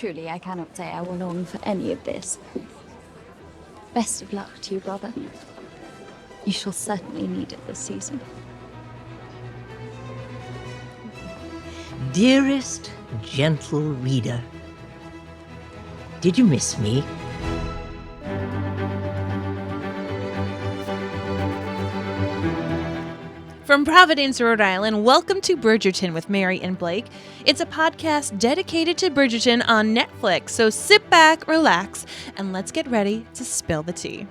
Truly, I cannot say I will long for any of this. Best of luck to you, brother. You shall certainly need it this season. Dearest, gentle reader, did you miss me? From Providence, Rhode Island, welcome to Bridgerton with Mary and Blake. It's a podcast dedicated to Bridgerton on Netflix, so sit back, relax, and let's get ready to spill the tea.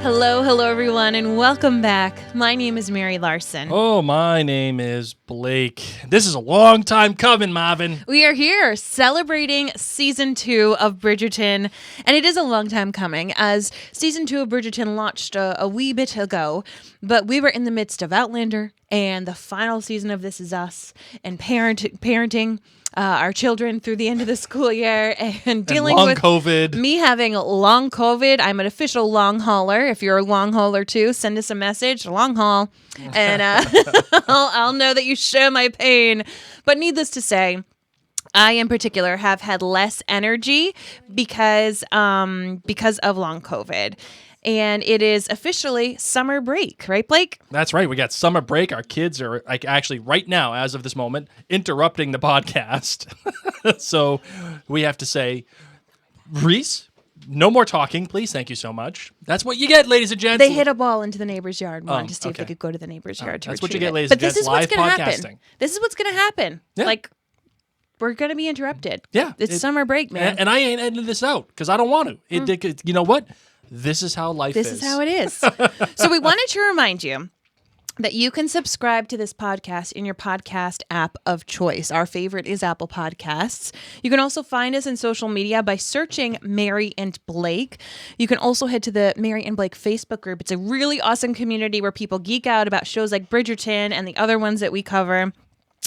Hello everyone, and welcome back. My name is Mary Larson. Oh, my name is Blake. This is a long time coming, Marvin. We are here celebrating season 2 of Bridgerton, and it is a long time coming as season 2 of Bridgerton launched a wee bit ago, but we were in the midst of Outlander and the final season of This Is Us and parenting our children through the end of the school year and dealing with COVID. Me having long COVID. I'm an official long hauler. If you're a long hauler too, send us a message, long haul, and I'll know that you share my pain. But needless to say, I in particular have had less energy because of long COVID. And it is officially summer break, right, Blake? That's right. We got summer break. Our kids are actually right now, as of this moment, interrupting the podcast. So we have to say, Reese, no more talking, please. Thank you so much. That's what you get, ladies and gents. They hit a ball into the neighbor's yard and wanted to see if they could go to the neighbor's yard to That's what you retrieve get, ladies it. and gents. Live podcasting. This is what's going to happen. Yeah. Like, we're going to be interrupted. Yeah. It's summer break, man. And I ain't ending this out because I don't want to. You know what? This is how life is. This is how it is. So we wanted to remind you that you can subscribe to this podcast in your podcast app of choice. Our favorite is Apple Podcasts. You can also find us in social media by searching Mary and Blake. You can also head to the Mary and Blake Facebook group. It's a really awesome community where people geek out about shows like Bridgerton and the other ones that we cover.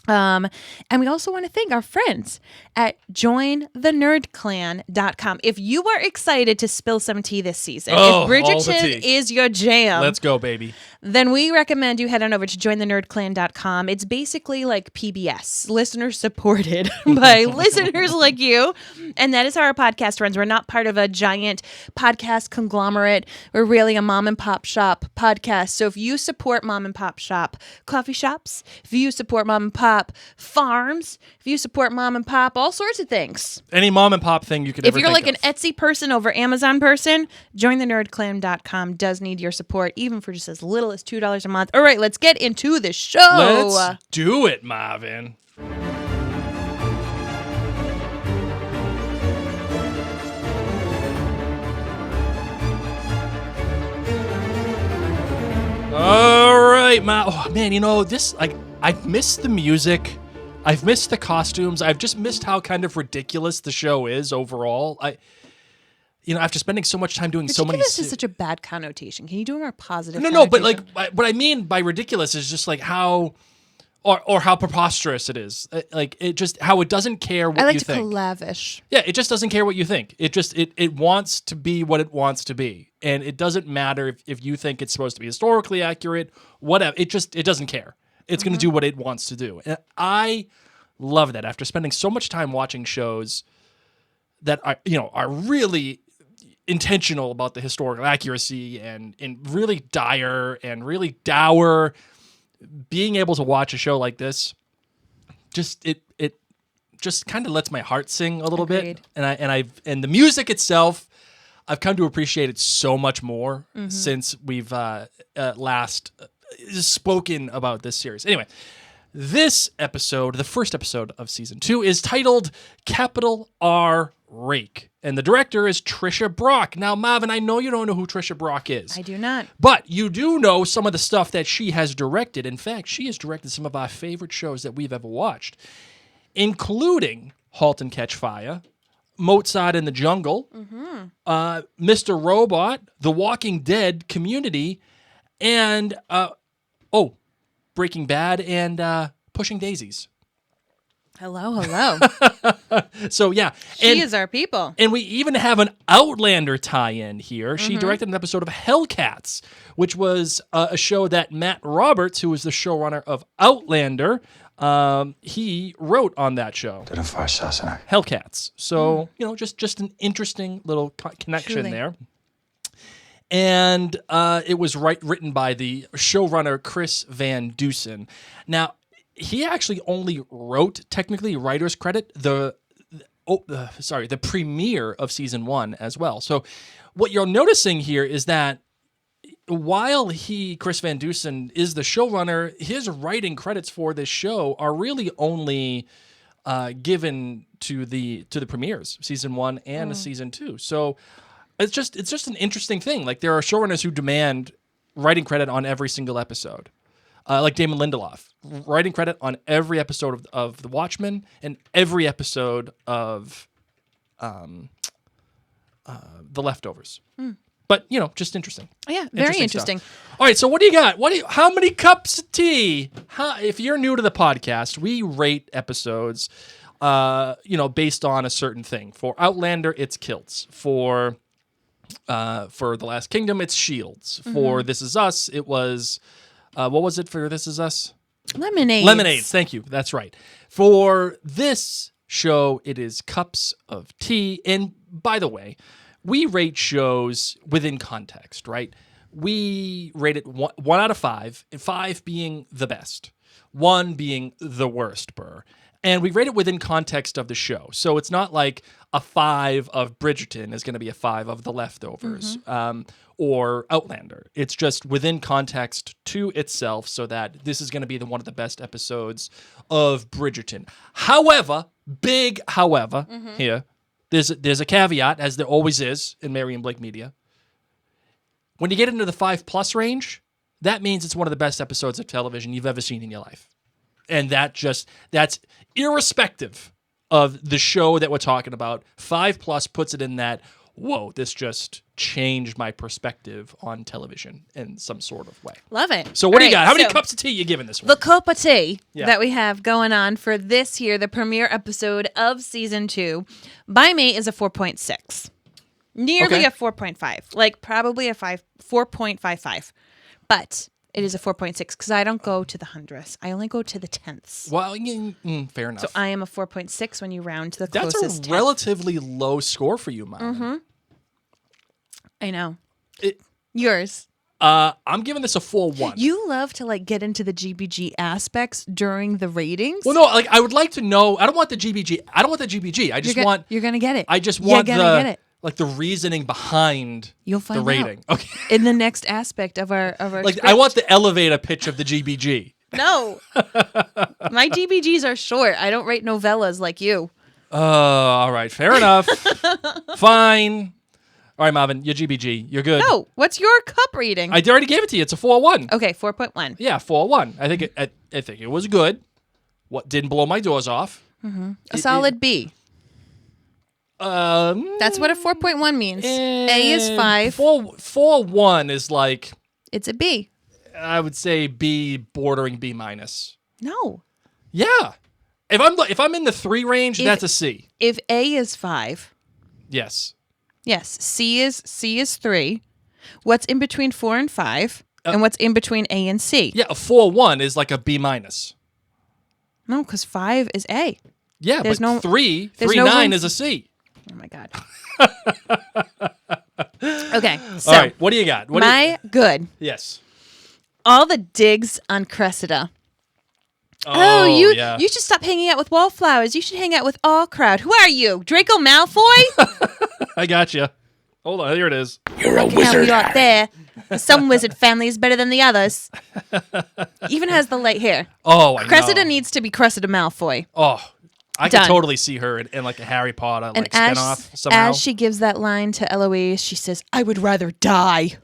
And we also want to thank our friends at jointhenerdclan.com. If you are excited to spill some tea this season, if Bridgerton is your jam, let's go, baby. Then we recommend you head on over to jointhenerdclan.com. It's basically like PBS, listener supported by listeners like you. And that is how our podcast runs. We're not part of a giant podcast conglomerate. We're really a mom and pop shop podcast. So if you support mom and pop shop coffee shops, if you support mom and pop farms, if you support mom and pop, all sorts of things. Any mom and pop thing you could ever think of. If you're like an Etsy person over Amazon person, jointhenerdclan.com does need your support, even for just as little as $2 a month. All right, let's get into the show. Let's do it, Marvin. All right, man, you know, I've missed the music. I've missed the costumes. I've just missed how kind of ridiculous the show is overall. After spending so much time doing so many... Ridiculous is such a bad connotation. Can you do a more positive No, but like, what I mean by ridiculous is just like how... Or how preposterous it is. Like, it just... How it doesn't care what you think. I like to call lavish. Yeah, it just doesn't care what you think. It just... It wants to be what it wants to be. And it doesn't matter if you think it's supposed to be historically accurate, whatever. It doesn't care. It's going to do what it wants to do. And I love that. After spending so much time watching shows that are really intentional about the historical accuracy and really dire and really dour, being able to watch a show like this, it just kind of lets my heart sing a little Agreed. bit. And the music itself, I've come to appreciate it so much more since we've last spoken about this series. Anyway, this episode, the first episode of season 2, is titled Capital R Rake. And the director is Trisha Brock. Now, Marvin, I know you don't know who Trisha Brock is. I do not. But you do know some of the stuff that she has directed. In fact, she has directed some of our favorite shows that we've ever watched, including Halt and Catch Fire, Mozart in the Jungle, Mr. Robot, The Walking Dead, Community, and Breaking Bad and Pushing Daisies. Hello, hello. So yeah, She is our people. and we even have an Outlander tie-in here. She directed an episode of Hellcats, which was a show that Matt Roberts, who was the showrunner of Outlander, he wrote on that show. Hellcats. So just an interesting little connection Truly. there. And it was written by the showrunner Chris Van Dusen. Now, he actually only wrote, technically, writer's credit, the premiere of season 1 as well. So what you're noticing here is that while Chris Van Dusen, is the showrunner, his writing credits for this show are really only given to the premieres, season 1 and season 2. So it's just an interesting thing. Like, there are showrunners who demand writing credit on every single episode. Like Damon Lindelof, writing credit on every episode of The Watchmen and every episode of The Leftovers. But, just interesting. Yeah, very interesting. Stuff. All right, so what do you got? How many cups of tea? If you're new to the podcast, we rate episodes, based on a certain thing. For Outlander, it's kilts. For The Last Kingdom, it's shields. For This Is Us, it was... what was it for This Is Us? Lemonades. Lemonades, thank you. That's right. For this show, it is cups of tea. And by the way, we rate shows within context, right? We rate it 1 out of 5, 5 being the best, 1 being the worst, Burr. And we rate it within context of the show. So it's not like a 5 of Bridgerton is going to be a 5 of The Leftovers or Outlander. It's just within context to itself, so that this is going to be one of the best episodes of Bridgerton. However, big however, here, there's a caveat, as there always is in Mary and Blake Media. When you get into the 5+ range, that means it's one of the best episodes of television you've ever seen in your life. And that's irrespective of the show that we're talking about. 5+ puts it in that, whoa, this just changed my perspective on television in some sort of way. Love it. So what do you All got? right, How many so cups of tea you giving this one? The cup of tea Yeah. that we have going on for this year, the premiere episode of season 2, by me is a 4.6. Nearly Okay. a 4.5. Like, probably a 4.55. But it is a 4.6 because I don't go to the hundredths. I only go to the tenths. Well, fair enough. So I am a 4.6 when you round to the That's closest a tenth. relatively low score for you, Mom. I know. It- Yours. I'm giving this a 4-1. You love to like get into the GBG aspects during the ratings. Well, no, like I would like to know. I don't want the GBG. I just want. You're gonna get it. I just You're want gonna get it. like the reasoning behind You'll find the rating. out. Okay. In the next aspect of our Like script. I want the elevator pitch of the GBG. No. My GBGs are short. I don't rate novellas like you. Oh, all right, fair enough. Fine. All right, Marvin, your GBG, you're good. No. What's your cup rating? I already gave it to you. It's a 4-1. Okay, 4.1. Yeah, 4-1. I think it was good. What didn't blow my doors off? A solid B. That's what a 4.1 means. A is 5. 4-1 is like, It's a B. I would say B bordering B minus. No. Yeah. If I'm in the 3 range, that's a C. If A is 5, Yes. yes, C is 3. What's in between 4 and 5? And what's in between A and C? Yeah, a 4-1 is like a B minus. No, because 5 is A. Yeah, There's but no- 3 there's no 9 room- is a C. Oh my God. Okay, so All right, what do you got? good. Yes. All the digs on Cressida. Oh, yeah. you should stop hanging out with wallflowers. You should hang out with all crowd. Who are you, Draco Malfoy? I got you. Hold on, here it is. You're a Help wizard. you out there. Some wizard family is better than the others. Even has the light hair. Oh, I Cressida know. needs to be Cressida Malfoy. Oh, I Done. could totally see her in like a Harry Potter And like spinoff somehow. as she gives that line to Eloise, she says, "I would rather die."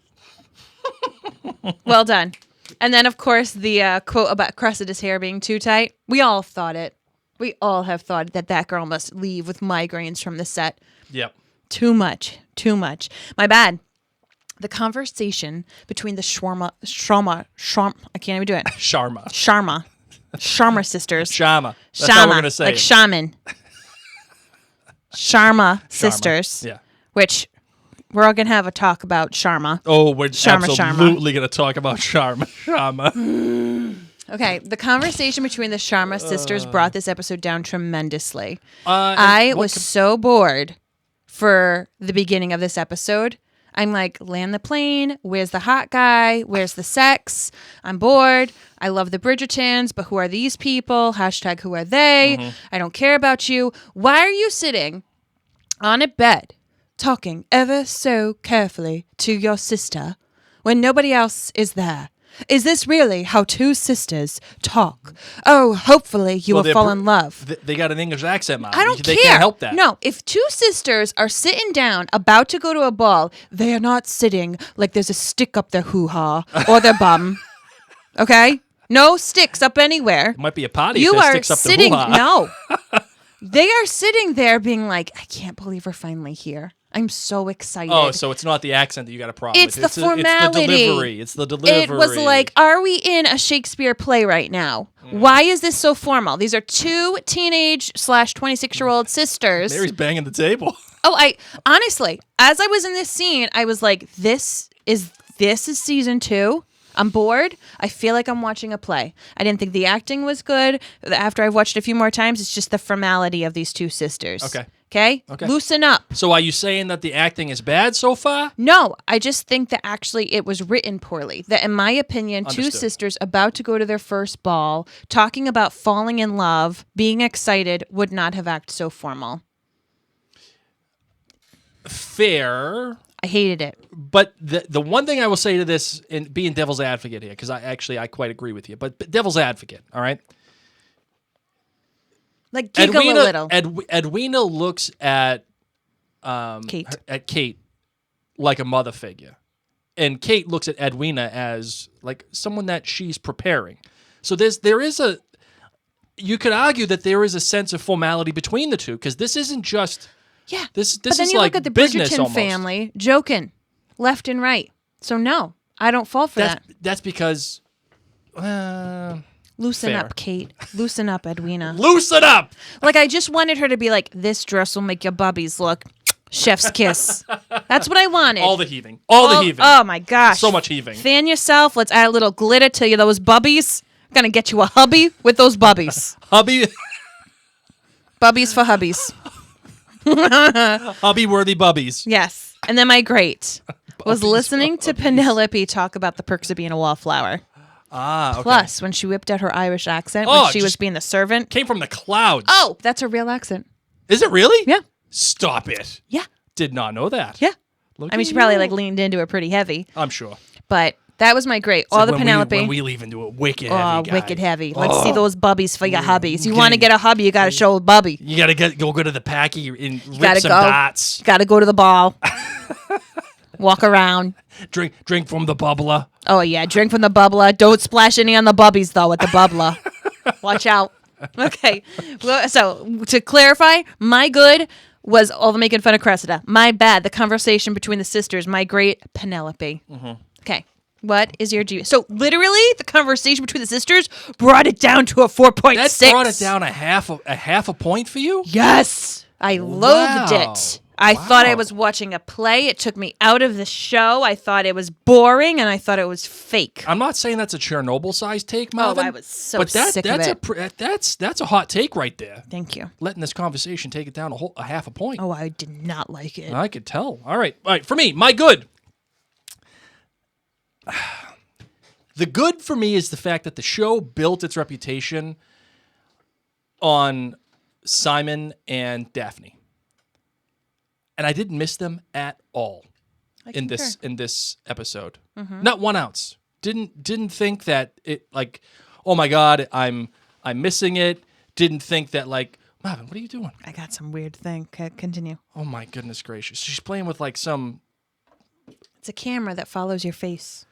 Well done. And then, of course, the quote about Cressida's hair being too tight. We all thought it. We all have thought that girl must leave with migraines from the set. Yep. Too much. Too much. My bad. The conversation between the Sharma, I can't even do it. Sharma. Sharma. Sharma sisters. Sharma. That's how we're gonna say like it. shaman. Sharma sisters. Yeah. Which we're all gonna have a talk about Sharma. Oh, we're Sharma. absolutely going to talk about Sharma. Sharma. Okay, the conversation between the Sharma sisters brought this episode down tremendously. And I what was so bored for the beginning of this episode. I'm like, land the plane. Where's the hot guy? Where's the sex? I'm bored. I love the Bridgertons, but who are these people? Hashtag who are they? I don't care about you. Why are you sitting on a bed talking ever so carefully to your sister when nobody else is there? Is this really how two sisters talk? Oh, hopefully you will fall in love. They got an English accent, Mom. I don't They care. can't help that. No, if two sisters are sitting down about to go to a ball, they are not sitting like there's a stick up their hoo-ha or their bum. Okay? No sticks up anywhere. It might be a potty You if it are sticks up sitting. the hoo-ha. No. They are sitting there being like, I can't believe we're finally here. I'm so excited. Oh, so it's not the accent that you got a problem It's with. the formality. It's the delivery. It was like, are we in a Shakespeare play right now? Why is this so formal? These are two teenage / 26-year-old sisters. Mary's banging the table. Oh, I honestly, as I was in this scene, I was like, this is season 2. I'm bored. I feel like I'm watching a play. I didn't think the acting was good. After I've watched it a few more times, it's just the formality of these two sisters. Okay. Okay? Loosen up. So are you saying that the acting is bad so far? No, I just think that actually it was written poorly. That, in my opinion, two Understood. sisters about to go to their first ball, talking about falling in love, being excited, would not have acted so formal. Fair. I hated it. But the one thing I will say to this, and being devil's advocate here, because I quite agree with you, but devil's advocate, all right? Like, giggle a little. Edwina looks at Kate like a mother figure. And Kate looks at Edwina as like someone that she's preparing. So there is a, you could argue that there is a sense of formality between the two, because this isn't just, Yeah. this But then is you like look at the business Bridgerton almost. family joking left and right. So no, I don't fall for that. That's because, Loosen fair. up, Kate. Loosen up, Edwina. loosen up. Like, I just wanted her to be like, this dress will make your bubbies look chef's kiss. That's what I wanted. All the heaving. All the heaving. Oh my gosh. So much heaving. Fan yourself. Let's add a little glitter to you. Those bubbies. I'm gonna get you a hubby with those bubbies. Hubby Bubbies for hubbies. worthy bubbies. Yes. And then my great was listening to Penelope talk about the perks of being a wallflower. Ah, okay. Plus, when she whipped out her Irish accent Oh, when she was just being the servant. Came from the clouds. Oh, that's a real accent. Is it really? Yeah. Stop it. Yeah. Did not know that. Yeah. Look I mean, at she probably you. like leaned into it pretty heavy, I'm sure. but that was my great. It's All like the when Penelope. when we leave into a wicked Oh, heavy guy. wicked heavy. Let's see those bubbies for your hubbies. You want to Okay. get a hubby, you got to show a bubby. You gotta go to the packy and rip gotta some go. dots. You got to go to the ball. Walk around. Drink from the bubbler. Oh, yeah. Drink from the bubbler. Don't splash any on the bubbies, though, with the bubbler. Watch out. Okay. Well, so, to clarify, my good was all the making fun of Cressida. My bad, the conversation between the sisters. My great, Penelope. Mm-hmm. Okay. What is your G? So, literally, the conversation between the sisters brought it down to a 4.6. That brought it down a half a point for you? Yes. I loathed Wow. it. I thought I Wow. was watching a play. It took me out of the show. I thought it was boring, and I thought it was fake. I'm not saying that's a Chernobyl-sized take, Marvin. I was so but sick of it. That's a hot take right there. Thank you. Letting this conversation take it down a half a point. Oh, I did not like it. I could tell. All right. For me, my good. The good for me is the fact that the show built its reputation on Simon and Daphne. And I didn't miss them at all in this episode. Mm-hmm. Not 1 ounce. Didn't think that it like, oh my God, I'm missing it. Didn't think that like, Marvin, what are you doing? I got some weird thing. Continue. Oh my goodness gracious. She's playing with like some. It's a camera that follows your face.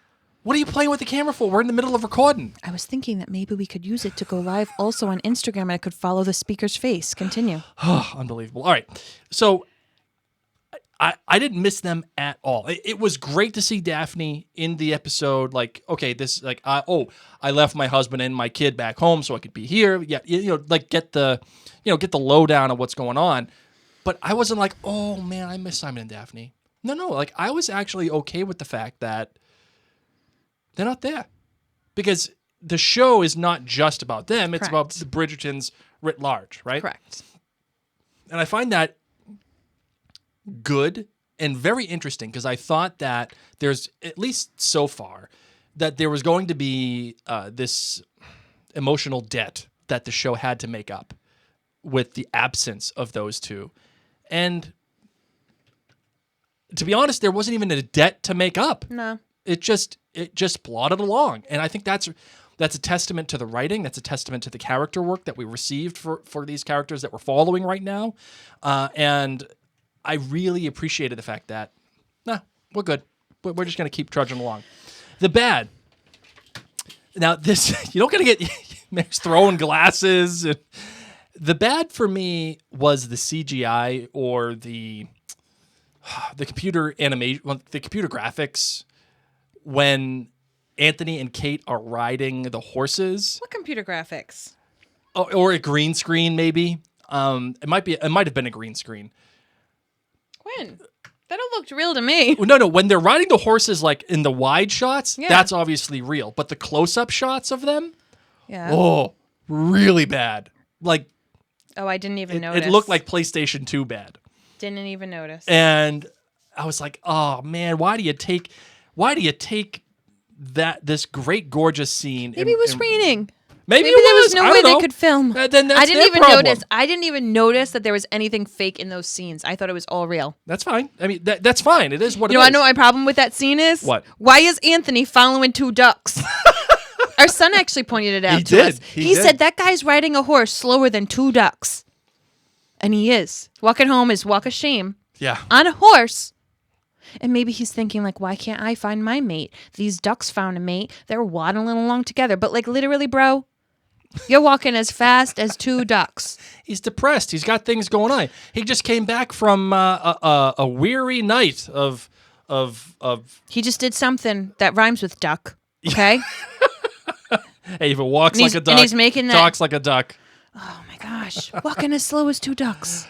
What are you playing with the camera for? We're in the middle of recording. I was thinking that maybe we could use it to go live also on Instagram, and I could follow the speaker's face. Continue. Unbelievable. All right. So I didn't miss them at all. It was great to see Daphne in the episode. Like, okay, this like I left my husband and my kid back home so I could be here. Yeah, like get the lowdown of what's going on. But I wasn't like, oh man, I miss Simon and Daphne. No, like I was actually okay with the fact that they're not there, because the show is not just about them. It's about the Bridgertons writ large, right? Correct. And I find that good and very interesting, because I thought that there's, at least so far, that there was going to be this emotional debt that the show had to make up with the absence of those two. And to be honest, there wasn't even a debt to make up. No. It just plodded along. And I think that's a testament to the writing. That's a testament to the character work that we received for these characters that we're following right now. And I really appreciated the fact that, we're good. We're just going to keep trudging along. The bad. Now, this, you don't got to get Mary's throwing glasses. The bad for me was the CGI or the computer animation, the computer graphics when Anthony and Kate are riding the horses. What computer graphics? Or a green screen, maybe. It might have been a green screen. When? That all looked real to me. No. When they're riding the horses, like in the wide shots, Yeah. that's obviously real. But the close-up shots of them, Yeah. really bad. Like, I didn't even notice. it looked like PlayStation 2 bad. Didn't even notice. And I was like, oh man, why do you take this great gorgeous scene? Maybe it was raining. Maybe Maybe it there was was. no I way don't know. they could film. Then that's I didn't their even problem. notice. I didn't even notice that there was anything fake in those scenes. I thought it was all real. That's fine. I mean, that's fine. It is what You it know, is. I know what my problem with that scene is? What? Why is Anthony following two ducks? Our son actually pointed it out He to did. us. He He did. said that guy's riding a horse slower than two ducks. And he is. Walking home is walk of shame. Yeah. On a horse. And maybe he's thinking, like, why can't I find my mate? These ducks found a mate. They're waddling along together. But, like, literally, bro, you're walking as fast as two ducks. He's depressed. He's got things going on. He just came back from a weary night of. He just did something that rhymes with duck. Okay? Hey, if it walks And like he's- a duck, and he's making that- talks like a duck. Oh, my gosh. Walking as slow as two ducks.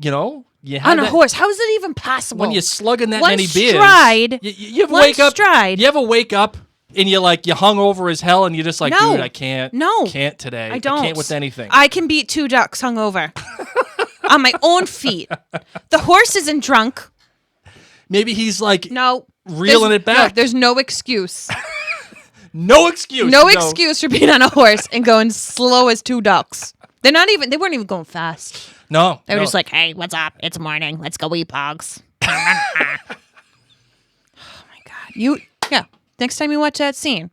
You know, you On a that- horse. How is it even possible? when you're slugging that One many beers. stride. You ever One wake up? stride. You ever wake up and you hung over as hell, and you're just like, No. dude, I can't. No. Can't today. I don't. I can't with anything. I can beat two ducks hungover. On my own feet. The horse isn't drunk. Maybe he's like, No. Reeling There's- it back. No, there's no excuse. no excuse. No excuse for being on a horse and going slow as two ducks. They weren't even going fast. No. They were no. just like, hey, what's up? It's morning. Let's go eat pogs. Oh my God. Next time you watch that scene,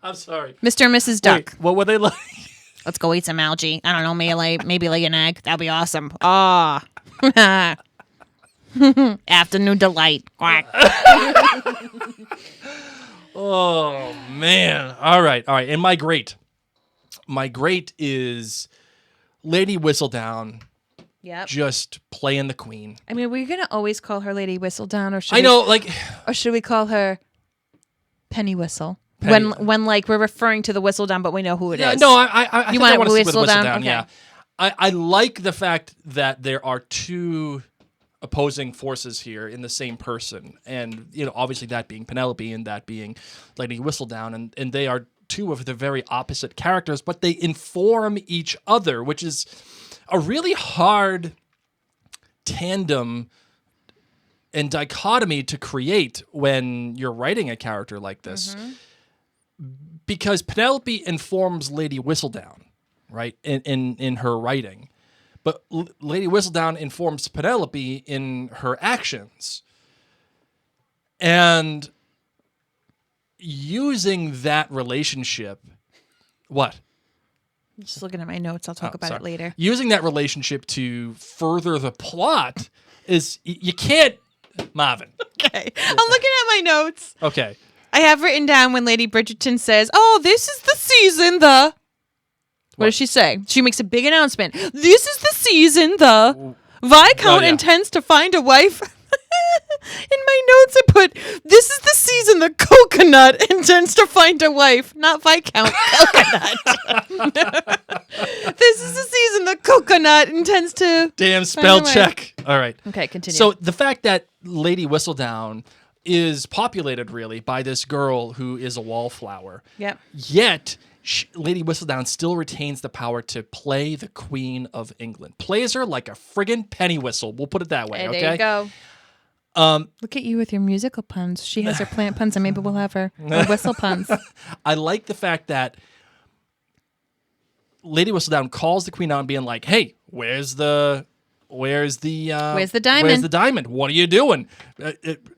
I'm sorry. Mr. and Mrs. Duck. Wait, what were they like? Let's go eat some algae. I don't know, maybe lay an egg. That'd be awesome. Ah. Afternoon delight. Quack. Oh man. All right. And my great is Lady Whistledown Yep. just playing the queen. I mean, we're gonna always call her Lady Whistledown, or should I know, like, or should we call her Penny Whistle? Penny- When like we're referring to the Whistledown, but we know who it is. no, I think want I it want to stick with Whistledown? Whistledown. Okay. Yeah, I like the fact that there are two opposing forces here in the same person, and obviously that being Penelope and that being Lady Whistledown, and they are two of the very opposite characters, but they inform each other, which is a really hard tandem and dichotomy to create when you're writing a character like this. Because Penelope informs Lady Whistledown, right, in her writing. But Lady Whistledown informs Penelope in her actions. And using that relationship, what? Just looking at my notes. I'll talk about it Sorry. later. Using that relationship to further the plot is, you can't, Marvin. Okay. I'm looking at my notes. Okay. I have written down when Lady Bridgerton says, "Oh, this is the season What does she say? She makes a big announcement. This is the season the Viscount yeah. intends to find a wife In my notes, I put, this is the season the coconut intends to find a wife, not Viscount Coconut. This is the season the coconut intends to Damn, spell find a wife. check. All right. Okay, continue. So the fact that Lady Whistledown is populated really by this girl who is a wallflower. Yep. Yet Lady Whistledown still retains the power to play the Queen of England. Plays her like a friggin' penny whistle. We'll put it that way. Hey, Okay. there you go. Look at you with your musical puns. She has her plant puns, and maybe we'll have her whistle puns. I like the fact that Lady Whistledown calls the Queen out and being like, "Hey, where's the diamond? Where's the diamond? What are you doing?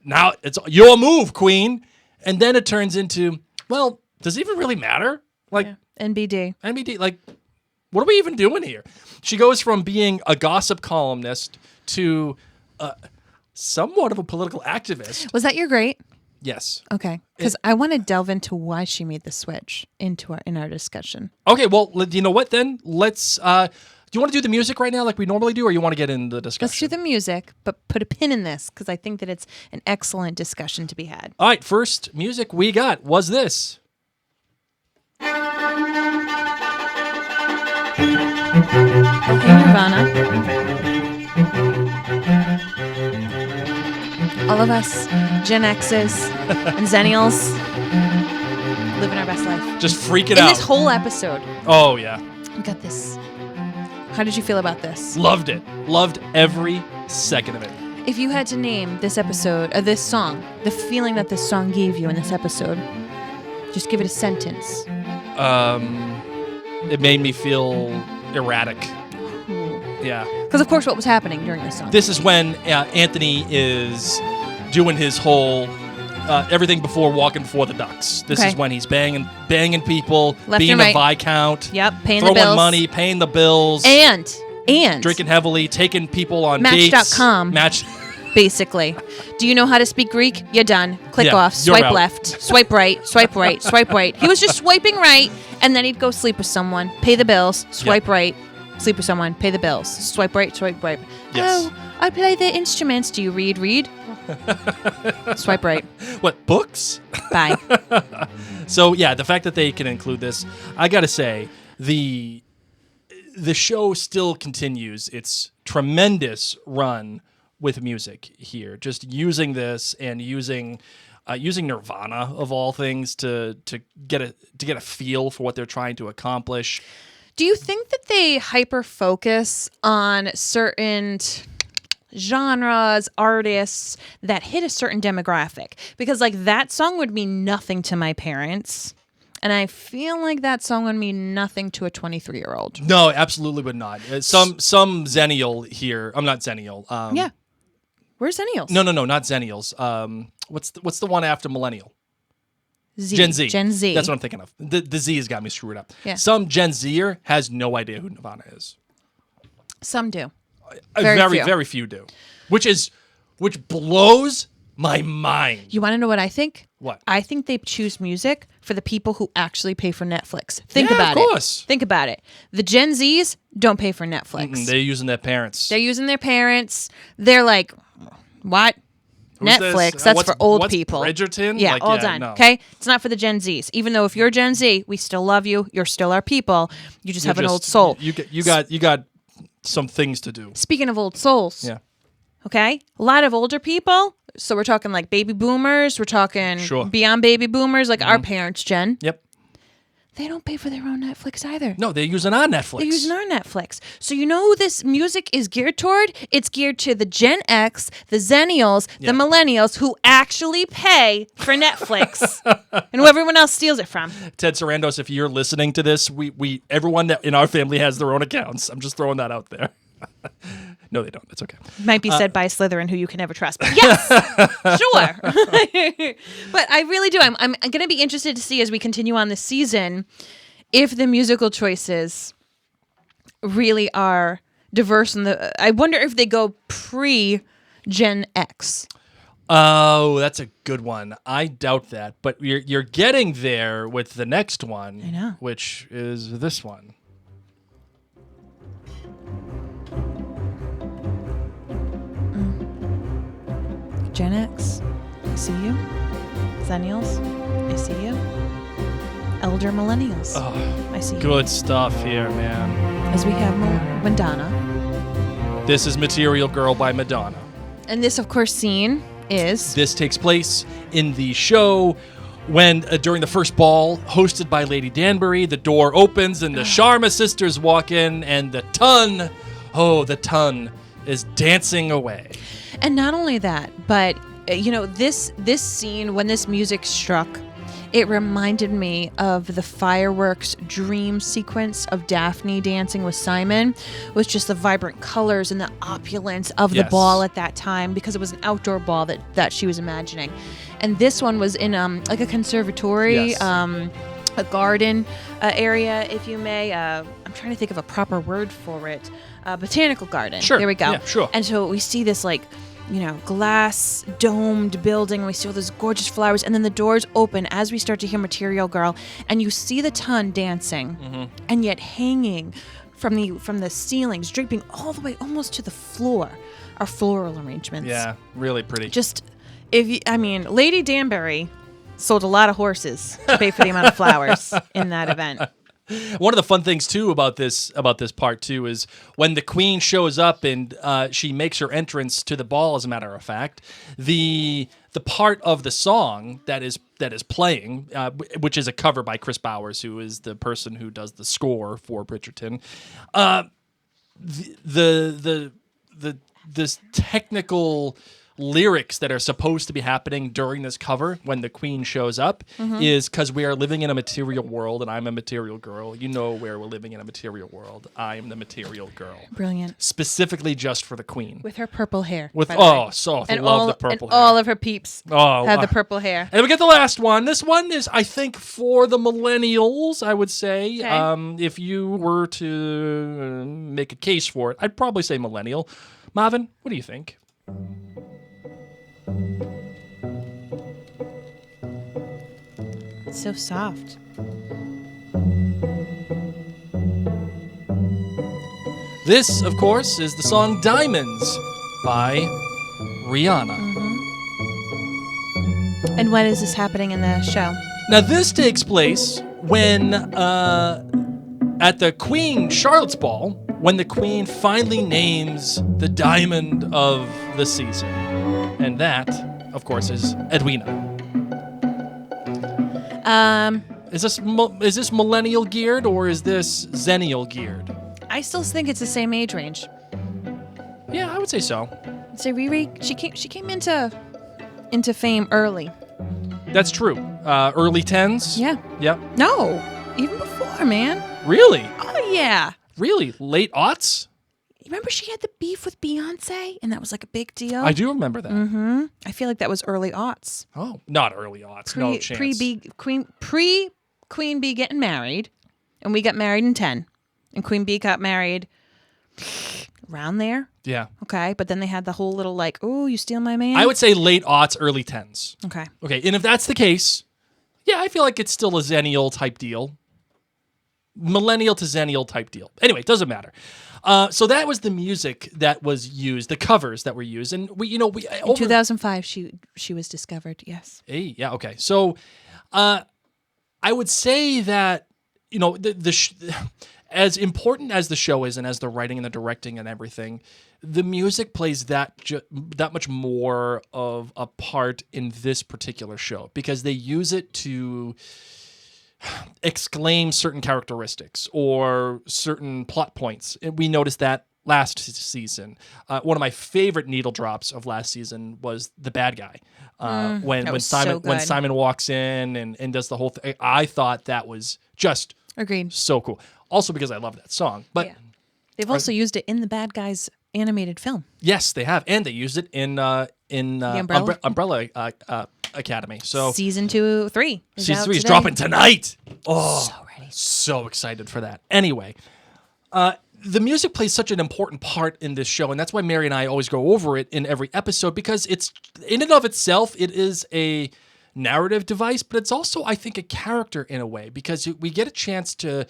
Now it's your move, Queen." And then it turns into, well, does it even really matter? Like NBD. like, what are we even doing here? She goes from being a gossip columnist to somewhat of a political activist. Was that your grade? Yes. Okay, because I want to delve into why she made the switch in our discussion. Okay, well, you know what then? Let's. Do you want to do the music right now like we normally do, or you want to get into the discussion? Let's do the music, but put a pin in this because I think that it's an excellent discussion to be had. All right, first music we got was this. Okay, Nirvana. All of us, Gen X's and Zennials, living our best life. Just freaking In out. this whole episode, Oh, yeah. we got this. How did you feel about this? Loved it. Loved every second of it. If you had to name this episode, this song, the feeling that this song gave you in this episode, just give it a sentence. It made me feel erratic. Yeah. Because, of course, what was happening during this song? This is when Anthony is doing his whole everything before walking before the ducks. This Okay. is when he's banging people, Left being and a right. Viscount, Yep, paying throwing the bills. money, paying the bills, And drinking heavily, taking people on dates. Match.com. Match. basically. Do you know how to speak Greek? You're done. Click Yeah, off. you're Swipe out. left. Swipe right. Swipe right. Swipe right. He was just swiping right, and then he'd go sleep with someone, pay the bills, swipe right, sleep with someone, pay the bills, swipe right, swipe right. Yes. Oh, I play the instruments. Do you read? Read. Swipe right. What, books? Bye. So yeah, the fact that they can include this, I gotta say, the show still continues its tremendous run with music here. Just using this and using Nirvana of all things to get a feel for what they're trying to accomplish. Do you think that they hyper focus on certain genres, artists that hit a certain demographic? Because like that song would mean nothing to my parents, and I feel like that song would mean nothing to a 23-year-old. No, absolutely would not. Some Zennial here. I'm not Zennial. Yeah. Where's Zennials? No, not Zennials. What's the one after Millennial? Z. Gen Z. Gen Z. That's what I'm thinking of. The Z has got me screwed up. Yeah. Some Gen Zer has no idea who Nirvana is. Some do. Very few do. Which blows my mind. You want to know what I think? What? I think they choose music for the people who actually pay for Netflix. Think Yeah, about of it. course. Think about it. The Gen Zs don't pay for Netflix. They're using their parents. They're using their parents. They're like, what? Who's Netflix, this? that's for old what's people. Bridgerton? Yeah, Like, all yeah, done. no. Okay? It's not for the Gen Zs. Even though if you're Gen Z, we still love you. You're still our people. You just have an old soul. You got some things to do. Speaking of old souls, Yeah. okay? A lot of older people. So we're talking like baby boomers. We're talking Sure. beyond baby boomers, like our parents' gen. Yep. They don't pay for their own Netflix either. No, they're using our Netflix. They're using our Netflix. So you know who this music is geared toward? It's geared to the Gen X, the Zennials, Yeah. the Millennials who actually pay for Netflix and who everyone else steals it from. Ted Sarandos, if you're listening to this, we everyone that in our family has their own accounts. I'm just throwing that out there. No, they don't. It's okay. Might be said by a Slytherin who you can never trust. But yes, sure. But I really do. I'm going to be interested to see as we continue on this season if the musical choices really are diverse. I wonder if they go pre-Gen X. Oh, that's a good one. I doubt that, but you're getting there with the next one. I know. Which is this one. Gen X, I see you. Zennials, I see you. Elder millennials, I see you. Good stuff here, man. As we have Madonna. This is Material Girl by Madonna. And this, of course, scene is... This takes place in the show when, during the first ball, hosted by Lady Danbury, the door opens and the Sharma sisters walk in, and the ton is dancing away. And not only that, but, this scene, when this music struck, it reminded me of the fireworks dream sequence of Daphne dancing with Simon, with just the vibrant colors and the opulence of the ball at that time, because it was an outdoor ball that she was imagining. And this one was in like a conservatory, a garden area, if you may. I'm trying to think of a proper word for it. Botanical garden. Sure. There we go. Yeah, sure. And so we see this glass domed building. We see all those gorgeous flowers, and then the doors open as we start to hear Material Girl, and you see the ton dancing, and yet hanging from the ceilings, draping all the way almost to the floor, are floral arrangements. Yeah, really pretty. Lady Danbury sold a lot of horses to pay for the amount of flowers in that event. One of the fun things too about this part too is when the queen shows up and she makes her entrance to the ball. As a matter of fact, the part of the song that is playing, which is a cover by Chris Bowers, who is the person who does the score for Bridgerton, this technical lyrics that are supposed to be happening during this cover when the queen shows up is because we are living in a material world and I'm a material girl. You know where we're living in a material world. I am the material girl. Brilliant. Specifically just for the queen. With her purple hair. I love the purple hair. All of her peeps have the purple hair. And we get the last one. This one is, I think, for the millennials, I would say. Okay. If you were to make a case for it, I'd probably say millennial. Marvin, what do you think? It's so soft. This, of course, is the song Diamonds by Rihanna. And when is this happening in the show? Now, this takes place when, at the Queen Charlotte's Ball, when the Queen finally names the diamond of the season. And that, of course, is Edwina. Is this millennial geared or is this zennial geared? I still think it's the same age range. Yeah, I would say so. So Riri, she came into fame early. That's true. Early 10s? Yeah. Yep. No, even before, man. Really? Oh yeah. Really? Late aughts? Remember she had the beef with Beyonce, and that was like a big deal. I do remember that. Mm-hmm. I feel like that was early aughts. Oh, not early aughts. No chance. Queen Bee getting married, and we got married in 10, and Queen Bee got married around there. Yeah. Okay, but then they had the whole little oh, you steal my man. I would say late aughts, early 10s. Okay. Okay, and if that's the case, yeah, I feel like it's still a zennial type deal. Millennial to zennial type deal. Anyway, it doesn't matter. So that was the music that was used, the covers that were used, and in 2005 she was discovered. Yes. Hey, yeah, okay. So, I would say that as important as the show is, and as the writing and the directing and everything, the music plays that much more of a part in this particular show because they use it to exclaim certain characteristics or certain plot points. And we noticed that last season. One of my favorite needle drops of last season was the bad guy. When Simon walks in and does the whole thing. I thought that was just agreed so cool. Also because I love that song. But yeah. They've also used it in the Bad Guys animated film. Yes, they have, and they used it in the Umbrella Academy. So season 2-3. Season 3 is dropping tonight. Oh, so ready. So excited for that. Anyway, the music plays such an important part in this show, and that's why Mary and I always go over it in every episode because it's in and of itself, it is a narrative device, but it's also, I think, a character in a way because we get a chance to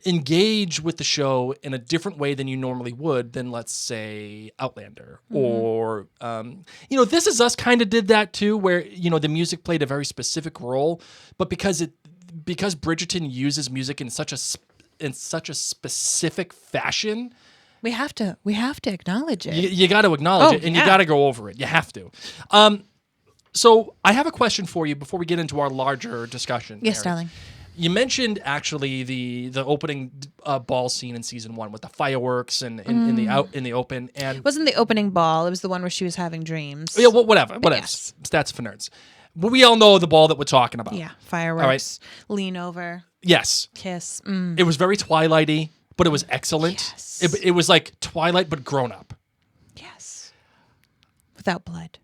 engage with the show in a different way than you normally would than, let's say, Outlander. Or, This Is Us kind of did that too, where, the music played a very specific role, but because Bridgerton uses music in such a specific fashion, We have to acknowledge it. you got to acknowledge it, and you got to go over it. You have to. So I have a question for you before we get into our larger discussion. Yes, Mary. darling. You mentioned actually the opening ball scene in season 1 with the fireworks and in the open, and It wasn't the opening ball. It was the one where she was having dreams. yeah, whatever. Yes. That's for nerds. But we all know the ball that we're talking about. Yeah, fireworks. Lean over, Yes. kiss. It was very Twilighty, but it was excellent. Yes. It was like Twilight, but grown up. Yes. Without blood.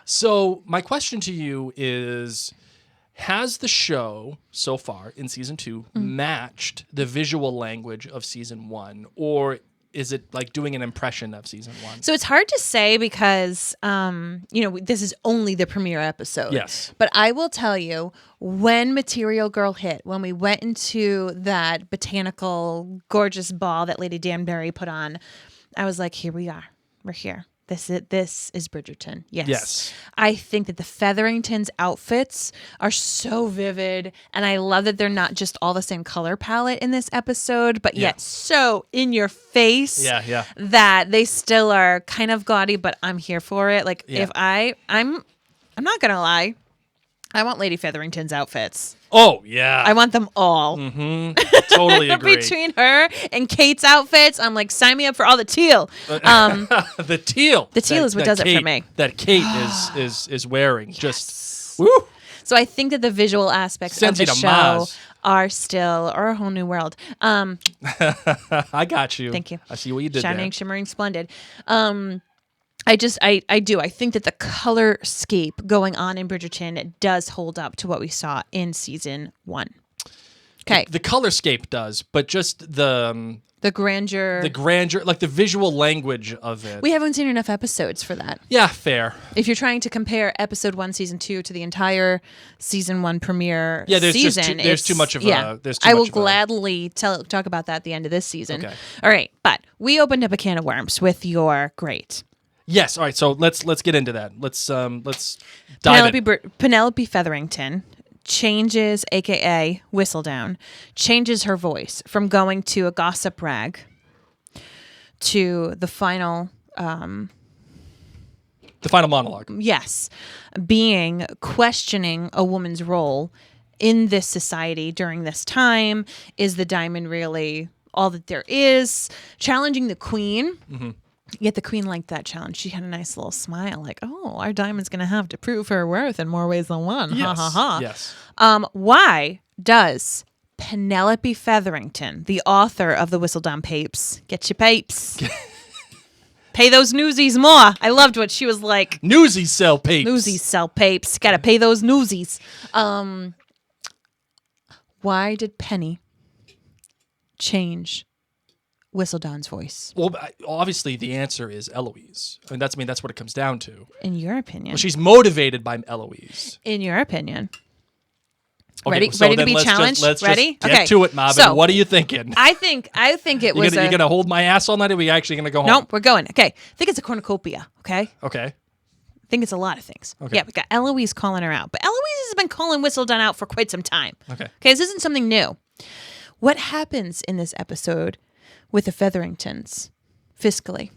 So my question to you is, has the show so far in season 2 matched the visual language of season 1, or is it like doing an impression of season 1? So it's hard to say because, this is only the premiere episode. Yes. But I will tell you, when Material Girl hit, when we went into that botanical, gorgeous ball that Lady Danbury put on, I was like, here we are. We're here. This is Bridgerton. Yes. I think that the Featheringtons' outfits are so vivid, and I love that they're not just all the same color palette in this episode, but yet so in your face. Yeah. That they still are kind of gaudy, but I'm here for it. Like if I'm not gonna lie, I want Lady Featherington's outfits. Oh yeah. I want them all. Totally agree. Between her and Kate's outfits, I'm like, sign me up for all the teal. The teal. The teal is what does it for me. That Kate is wearing. Yes. Just woo. So I think that the visual aspects of the show are a whole new world. I got you. Thank you. I see what you did Shining, there. shimmering, splendid. I do. I think that the color scape going on in Bridgerton does hold up to what we saw in season 1. Okay. The colorscape does, but just the grandeur, like the visual language of it. we haven't seen enough episodes for that. Yeah, fair. If you're trying to compare episode 1, season 2 to the entire season 1 premiere Yeah, there's season, there's too much of a. There's too I much will of a- gladly talk about that at the end of this season. Okay. All right, but we opened up a can of worms with your great Yes. All right. So let's get into that. Let's dive in. Penelope Featherington changes, aka Whistledown, changes her voice from going to a gossip rag to the final. The final monologue. Yes, being questioning a woman's role in this society during this time. Is the diamond really all that there is? Challenging the queen. Mm-hmm. Yet the queen liked that challenge. She had a nice little smile, like, "Oh, our diamond's going to have to prove her worth in more ways than one." Yes. Ha ha ha. Yes. Why does Penelope Featherington, the author of the Whistledown Papes, get your papes? Pay those newsies more. I loved what she was like. Newsies sell papes. Newsies sell papes. Got to pay those newsies. Why did Penny change Whistledown's voice? Well, obviously the answer is Eloise. That's what it comes down to. In your opinion. Well, she's motivated by Eloise. In your opinion. Okay, Ready? so Ready to then be let's challenged? Let's Ready? just get to it, Marvin. So, what are you thinking? I think it was. You're gonna hold my ass all night, or are we actually gonna go home? Nope, we're going. Okay. I think it's a cornucopia. Okay. Okay. I think it's a lot of things. Okay. Yeah, we got Eloise calling her out. But Eloise has been calling Whistledown out for quite some time. Okay. Okay, this isn't something new. What happens in this episode with the Featheringtons fiscally?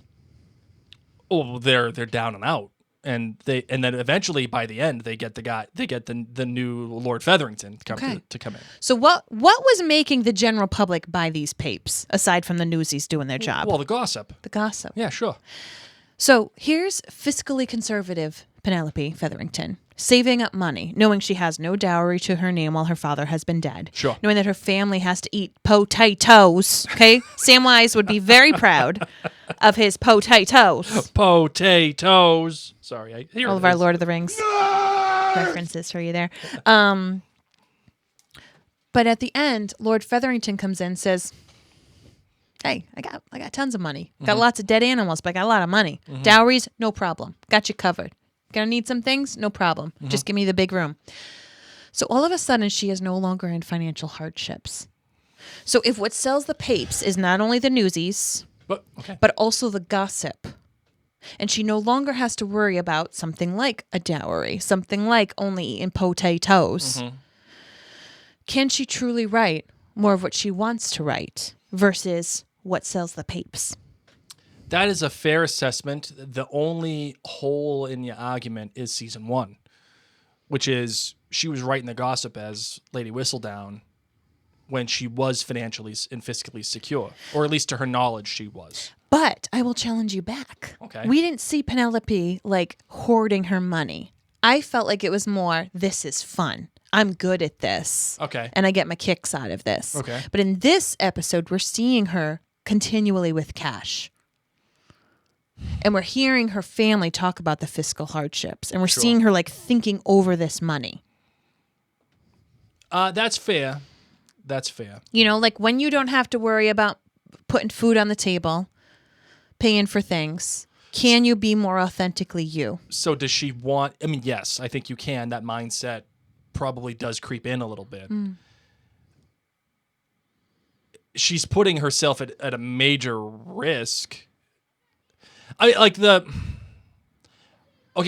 Oh, they're down and out. And then eventually by the end they get the new Lord Featherington to come in. So what was making the general public buy these papes aside from the newsies doing their job? Well, the gossip. The gossip. Yeah, sure. So here's fiscally conservative Penelope Featherington saving up money, knowing she has no dowry to her name while her father has been dead. Sure. Knowing that her family has to eat potatoes. Okay? Samwise would be very proud of his potatoes. Potatoes. Sorry, All of our Lord of the Rings references for you there. But at the end, Lord Featherington comes in and says, "Hey, I got tons of money. Got lots of dead animals, but I got a lot of money. Dowries, no problem. Got you covered. Gonna need some things? No problem. Just give me the big room." So all of a sudden, she is no longer in financial hardships. So if what sells the papes is not only the newsies, but also the gossip, and she no longer has to worry about something like a dowry, something like only eating potatoes, can she truly write more of what she wants to write versus what sells the papes? That is a fair assessment. The only hole in your argument is season 1, which is she was writing the gossip as Lady Whistledown when she was financially and fiscally secure, or at least to her knowledge she was. But I will challenge you back. Okay. We didn't see Penelope like hoarding her money. I felt like it was more, this is fun. I'm good at this. Okay. And I get my kicks out of this. Okay. But in this episode, we're seeing her continually with cash. And we're hearing her family talk about the fiscal hardships. And we're seeing her like thinking over this money. That's fair. That's fair. You know, like when you don't have to worry about putting food on the table, paying for things, can you be more authentically you? So does she want, I mean, yes, I think you can. That mindset probably does creep in a little bit. She's putting herself at a major risk. Okay,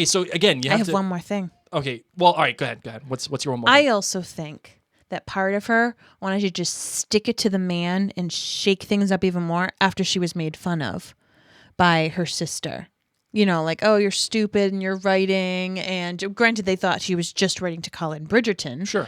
so again, you have I have to, one more thing. Okay, well, all right, go ahead. What's your one more? I also think that part of her wanted to just stick it to the man and shake things up even more after she was made fun of by her sister. You know, like, oh, you're stupid and you're writing. And granted, they thought she was just writing to Colin Bridgerton. Sure.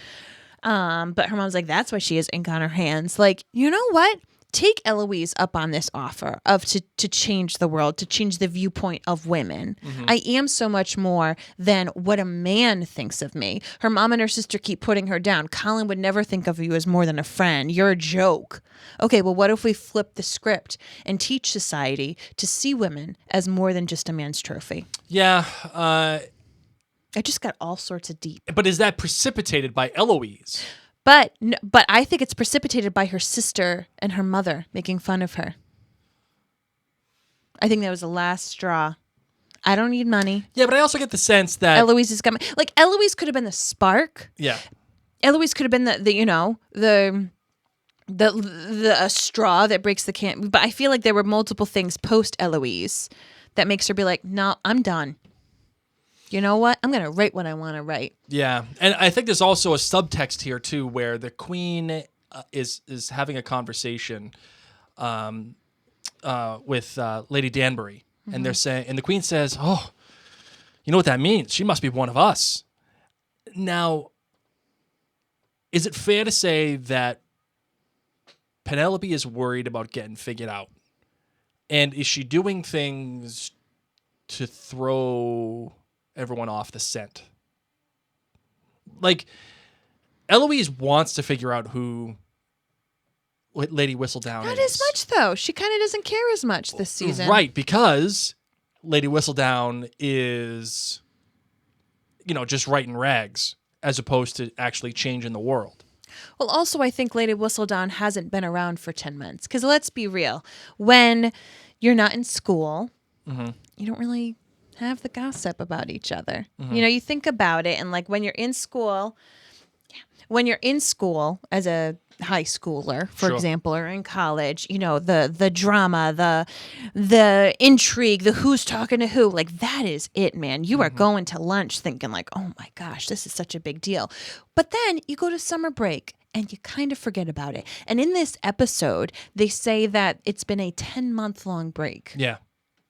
But her mom's like, that's why she has ink on her hands. Like, you know what? Take Eloise up on this offer of to change the world, to change the viewpoint of women. I am so much more than what a man thinks of me. Her mom and her sister keep putting her down. Colin would never think of you as more than a friend. You're a joke. Okay, well, what if we flip the script and teach society to see women as more than just a man's trophy? Yeah. I just got all sorts of deep. But is that precipitated by Eloise? But I think it's precipitated by her sister and her mother making fun of her. I think that was the last straw. I don't need money. Yeah, but I also get the sense that Eloise is coming. Like Eloise could have been the spark. Yeah. Eloise could have been the straw that breaks the can. But I feel like there were multiple things post Eloise that makes her be like, no, I'm done. You know what? I'm going to write what I want to write. Yeah. And I think there's also a subtext here, too, where the queen is having a conversation with Lady Danbury. And they're saying, and the queen says, oh, you know what that means? She must be one of us. Now, is it fair to say that Penelope is worried about getting figured out? And is she doing things to throw everyone off the scent? Like, Eloise wants to figure out who Lady Whistledown is. Not as much, though. She kind of doesn't care as much this season. Right, because Lady Whistledown is, just writing rags as opposed to actually changing the world. Well, also, I think Lady Whistledown hasn't been around for 10 months. Because let's be real. When you're not in school, you don't really have the gossip about each other. You think about it, and like when you're in school as a high schooler, for example, or in college, the drama, the intrigue, the who's talking to who, like that is it, man. You are going to lunch thinking like, oh my gosh, this is such a big deal. But then you go to summer break and you kind of forget about it. And in this episode, they say that it's been a 10-month long break. Yeah.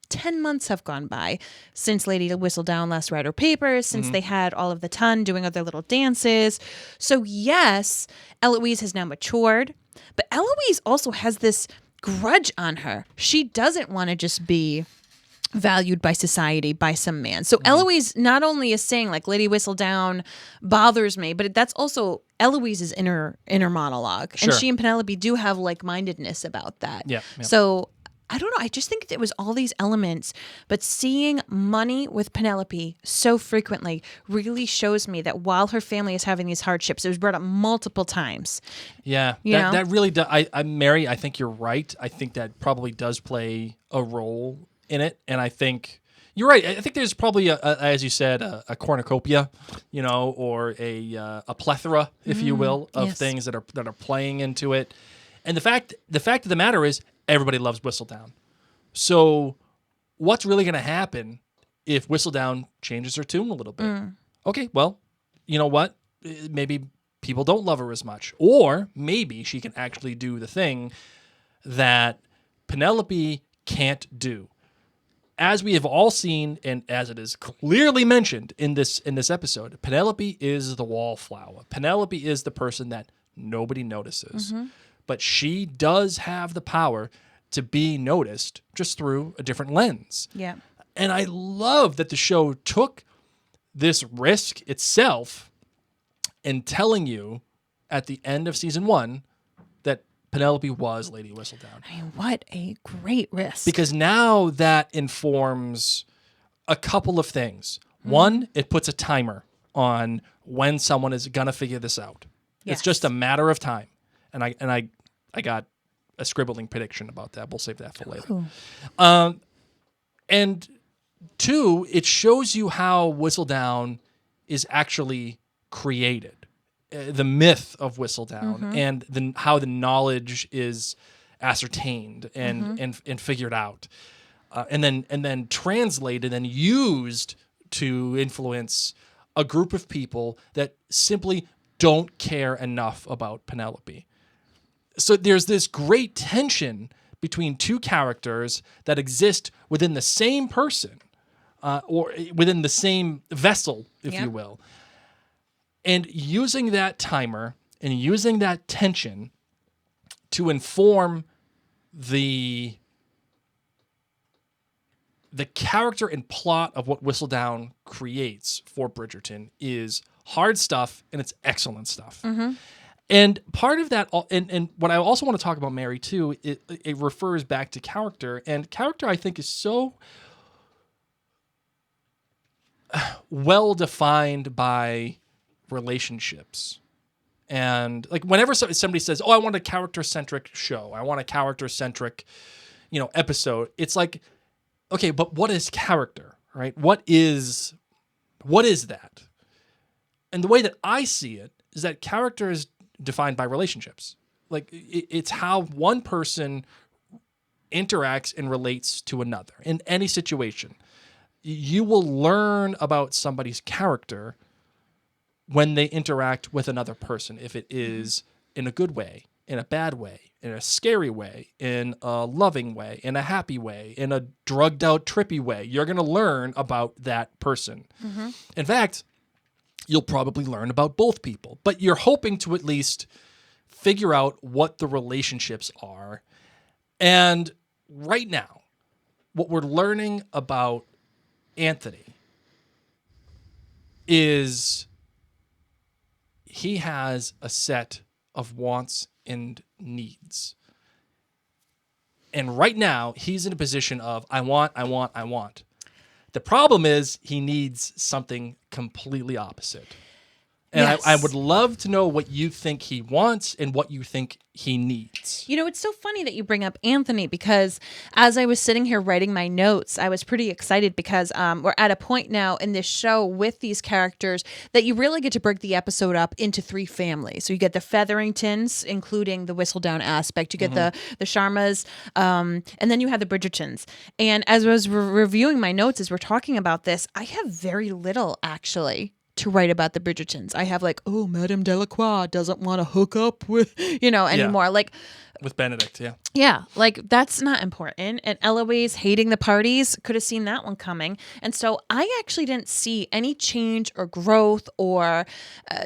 10 months have gone by since Lady Whistledown last read her papers, since they had all of the ton doing other little dances. So yes, Eloise has now matured, but Eloise also has this grudge on her. She doesn't want to just be valued by society, by some man. So Eloise not only is saying like Lady Whistledown bothers me, but that's also Eloise's inner monologue. Sure. And she and Penelope do have like-mindedness about that. Yeah. So I don't know. I just think it was all these elements, but seeing money with Penelope so frequently really shows me that while her family is having these hardships, it was brought up multiple times. Yeah, that really does. Mary, I think you're right. I think that probably does play a role in it, and I think You're right. I think there's probably, as you said, a cornucopia, or a plethora, if you will, of yes. things that are playing into it. And the fact of the matter is, everybody loves Whistledown. So, what's really going to happen if Whistledown changes her tune a little bit? Okay, well, you know what? Maybe people don't love her as much, or maybe she can actually do the thing that Penelope can't do. As we have all seen, and as it is clearly mentioned in this episode, Penelope is the wallflower. Penelope is the person that nobody notices. But she does have the power to be noticed just through a different lens. Yeah. And I love that the show took this risk itself in telling you at the end of season 1 that Penelope was Lady Whistledown. I mean, what a great risk. Because now that informs a couple of things. One, it puts a timer on when someone is going to figure this out. Yes. It's just a matter of time. And I got a scribbling prediction about that. We'll save that for later. And 2, it shows you how Whistledown is actually created. The myth of Whistledown and how the knowledge is ascertained and figured out, and then translated and used to influence a group of people that simply don't care enough about Penelope. So there's this great tension between two characters that exist within the same person, or within the same vessel, if you will. And using that timer and using that tension to inform the character and plot of what Whistledown creates for Bridgerton is hard stuff, and it's excellent stuff. And part of that, and what I also want to talk about, Mary, too, it refers back to character. And character, I think, is so well defined by relationships. And like whenever somebody says, "Oh, I want a character-centric show. I want a character-centric, episode," it's like, okay, but what is character, right? What is that? And the way that I see it is that character is defined by relationships. Like it's how one person interacts and relates to another in any situation. You will learn about somebody's character when they interact with another person, if it is in a good way, in a bad way, in a scary way, in a loving way, in a happy way, in a drugged out, trippy way. You're going to learn about that person. In fact, you'll probably learn about both people, but you're hoping to at least figure out what the relationships are. And right now, what we're learning about Anthony is he has a set of wants and needs. And right now, he's in a position of, I want. The problem is he needs something completely opposite. And Yes. I would love to know what you think he wants and what you think he needs. It's so funny that you bring up Anthony, because as I was sitting here writing my notes, I was pretty excited because we're at a point now in this show with these characters that you really get to break the episode up into 3 families. So you get the Featheringtons, including the Whistledown aspect. You get the Sharmas, and then you have the Bridgertons. And as I was reviewing my notes as we're talking about this, I have very little actually to write about the Bridgertons. I have like, oh, Madame Delacroix doesn't want to hook up with, anymore. Like With Benedict, yeah. Yeah, like that's not important. And Eloise hating the parties, could have seen that one coming. And so I actually didn't see any change or growth or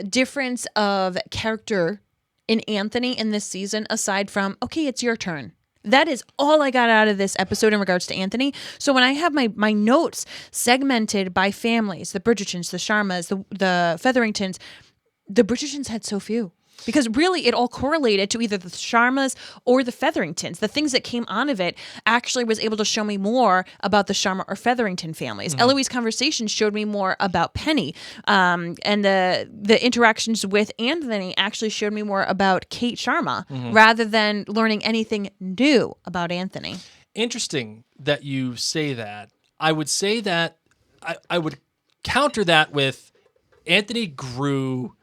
difference of character in Anthony in this season, aside from, okay, it's your turn. That is all I got out of this episode in regards to Anthony. So when I have my notes segmented by families, the Bridgertons, the Sharmas, the Featheringtons, the Bridgertons had so few. Because really, it all correlated to either the Sharmas or the Featheringtons. The things that came out of it actually was able to show me more about the Sharma or Featherington families. Eloise's conversations showed me more about Penny. And the interactions with Anthony actually showed me more about Kate Sharma, rather than learning anything new about Anthony. Interesting that you say that. I would say that I would counter that with Anthony grew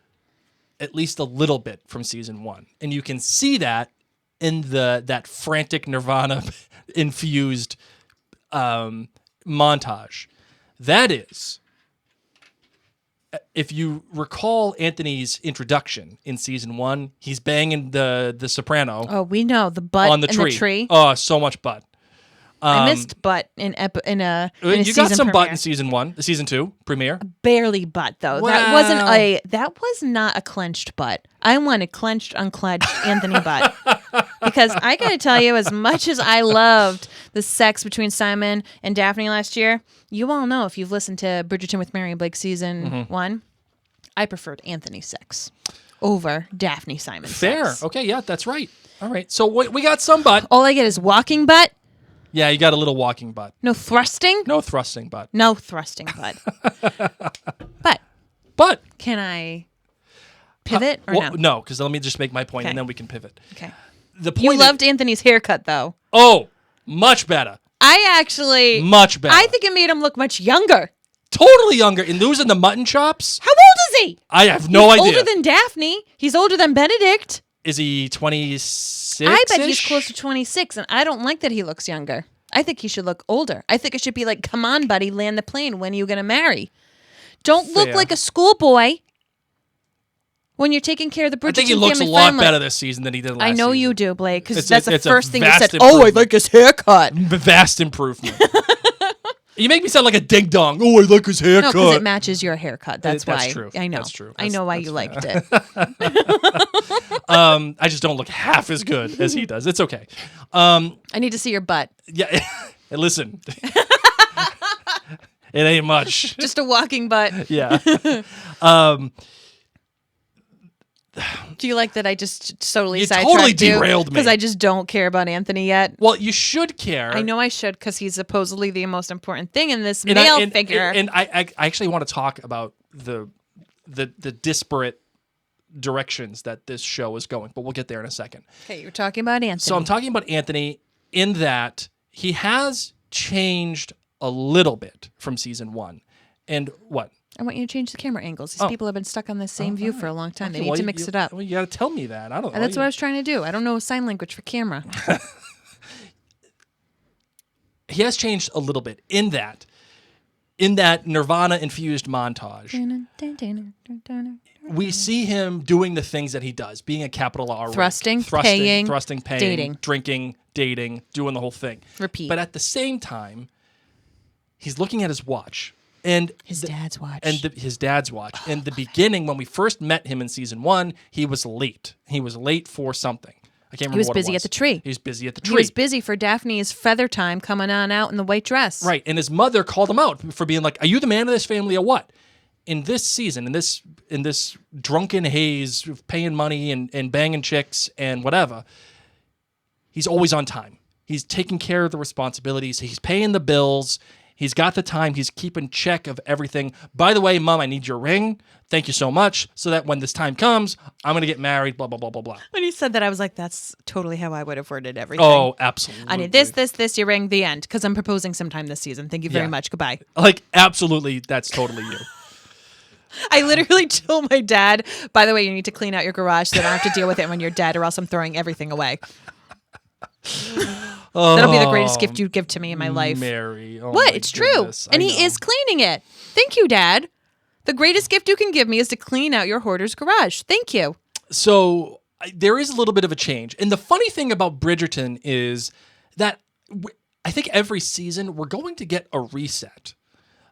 at least a little bit from season 1. And you can see that in that frantic Nirvana infused montage. That is, if you recall Anthony's introduction in season 1, he's banging the soprano. Oh, we know the butt on the in tree. the tree. Oh, so much butt. I missed butt in a You season got some premiere. butt in season 1, season 2 premiere. Barely butt though. Wow. That was not a clenched butt. I want a clenched, unclenched Anthony butt. Because I gotta tell you, as much as I loved the sex between Simon and Daphne last year, you all know if you've listened to Bridgerton with Mary and Blake season 1, I preferred Anthony's sex over Daphne Simon's Fair. sex. Okay, yeah, that's right. All right. So we got some butt. All I get is walking butt, Yeah, you got a little walking butt. no thrusting. No thrusting butt. No thrusting butt. But But can I pivot or well, no? no, because let me just make my point Okay. and then we can pivot. Okay. The point You is- loved Anthony's haircut though. Oh, much better. I actually Much better. I think it made him look much younger. Totally younger. And losing the mutton chops? How old is he? I have no He's idea. older than Daphne. He's older than Benedict. Is he 26? I bet he's close to 26, and I don't like that he looks younger. I think he should look older. I think it should be like, come on, buddy, land the plane. When are you going to marry? Don't look Fair. like a schoolboy when you're taking care of the Bridgerton I think he looks a family lot family. better this season than he did last I know season. you do, Blake, because It's that's a- the it's a first thing you vast said. Oh, I improvement. like his haircut. Vast improvement. You make me sound like a ding dong. Oh, I like his haircut. No, because it matches your haircut. That's why. That's true. I know. That's true. I know why That's you fair. liked it. I just don't look half as good as he does. It's okay. I need to see your butt. Yeah. Listen. It ain't much. Just a walking butt. Yeah. Do you like that I just totally You sidetracked totally derailed me. Because I just don't care about Anthony yet. Well, you should care. I know I should because he's supposedly the most important thing in this And male figure. And I actually want to talk about the disparate directions that this show is going, but we'll get there in a second. Okay, you're talking about Anthony. So I'm talking about Anthony in that he has changed a little bit from season 1. And what? I want you to change the camera angles. These Oh. people have been stuck on the same view for a long time. Okay, They need well, to mix you, it up. Well, you got to tell me that. I don't know. That's what I was trying to do. I don't know sign language for camera. He has changed a little bit in that Nirvana infused montage. We see him doing the things that he does, being a capital R. Rake. Thrusting, paying, paying, drinking, dating, doing the whole thing. Repeat. But at the same time, he's looking at his watch. And His dad's watch. And his dad's watch. In the beginning, when we first met him in season 1, he was late. He was late for something. I can't remember He was what busy it was. at the tree. He was busy at the He tree. was busy for Daphne's feather time coming on out in the white dress. Right. And his mother called him out for being like, are you the man of this family or what? In this season, in this drunken haze of paying money and banging chicks and whatever, he's always on time. He's taking care of the responsibilities. He's paying the bills. He's got the time. He's keeping check of everything. By the way, Mom, I need your ring. Thank you so much. So that when this time comes, I'm going to get married, blah, blah, blah, blah, blah. When he said that, I was like, that's totally how I would have worded everything. Oh, absolutely. I need this, your ring, the end. Because I'm proposing sometime this season. Thank you very Yeah. much. Goodbye. Like, absolutely, that's totally you. I literally told my dad, by the way, you need to clean out your garage so that I don't have to deal with it when you're dead or else I'm throwing everything away. That'll be the greatest gift you give to me in my life. Mary. Oh What? my It's goodness. true. And I he know. is cleaning it. Thank you, Dad. The greatest gift you can give me is to clean out your hoarder's garage. Thank you. So there is a little bit of a change. And the funny thing about Bridgerton is that I think every season we're going to get a reset.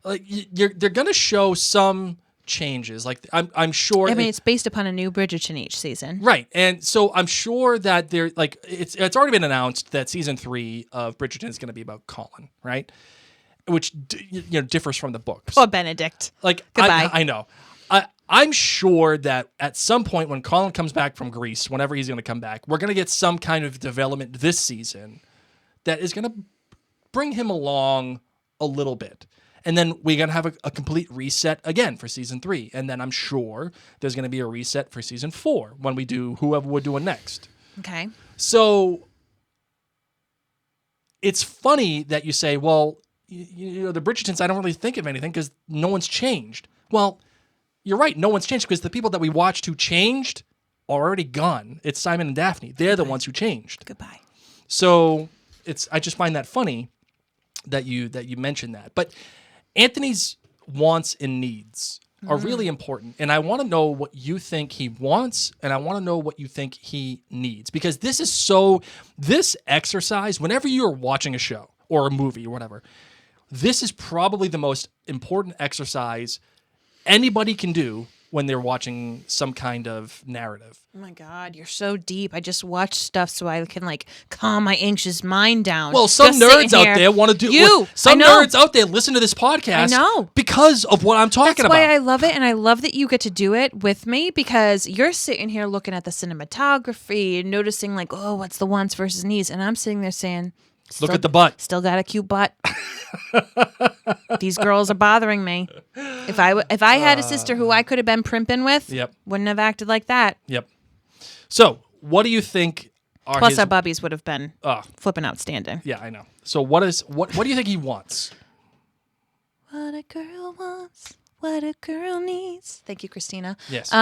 Like they're going to show some changes. Like I'm sure. I mean, it's based upon a new Bridgerton each season. Right. And so I'm sure that there, like, it's already been announced that season 3 of Bridgerton is going to be about Colin, right? Which differs from the books. Or Benedict. Like, Goodbye. I know. I'm sure that at some point when Colin comes back from Greece, whenever he's going to come back, we're going to get some kind of development this season that is going to bring him along a little bit. And then we're going to have a complete reset again for season 3. And then I'm sure there's going to be a reset for season 4 when we do whoever we're doing next. Okay. So it's funny that you say, well, the Bridgertons, I don't really think of anything because no one's changed. Well, you're right. No one's changed because the people that we watched who changed are already gone. It's Simon and Daphne. They're the ones who changed. Goodbye. So I just find that funny that you mentioned that. But Anthony's wants and needs are really important. And I want to know what you think he wants, and I want to know what you think he needs. Because this exercise, whenever you're watching a show or a movie or whatever, this is probably the most important exercise anybody can do when they're watching some kind of narrative. Oh my God, you're so deep. I just watch stuff so I can like calm my anxious mind down. Well, some Just nerds sitting out here. there want to do. You, Some I know. nerds out there listen to this podcast. I know. Because of what I'm talking That's about. why I love it, and I love that you get to do it with me because you're sitting here looking at the cinematography and noticing like, oh, what's the wants versus needs, and I'm sitting there saying, Look at the butt. Still got a cute butt. These girls are bothering me. If I had a sister who I could have been primping with, Yep. wouldn't have acted like that. Yep. So, what do you think are Plus, his... our bubbies would have been flipping outstanding. Yeah, I know. So, what do you think he wants? What a girl wants, what a girl needs. Thank you, Christina. Yes.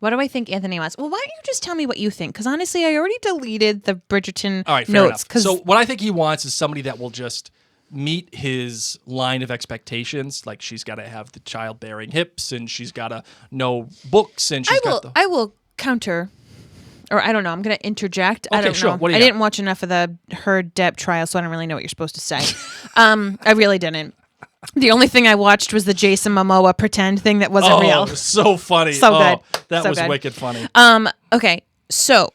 What do I think Anthony wants? Well, why don't you just tell me what you think? Because honestly, I already deleted the Bridgerton All right, fair notes. enough. So, what I think he wants is somebody that will just meet his line of expectations. Like, she's got to have the childbearing hips, and she's got to know books, and she's got the... I will counter, or I don't know. I'm going to interject. I Okay, don't sure. know. What do you I got? didn't watch enough of the Heard Depp trial, so I don't really know what you're supposed to say. I really didn't. The only thing I watched was the Jason Momoa pretend thing that wasn't real. So funny. So good. That So was good. wicked funny. Okay, so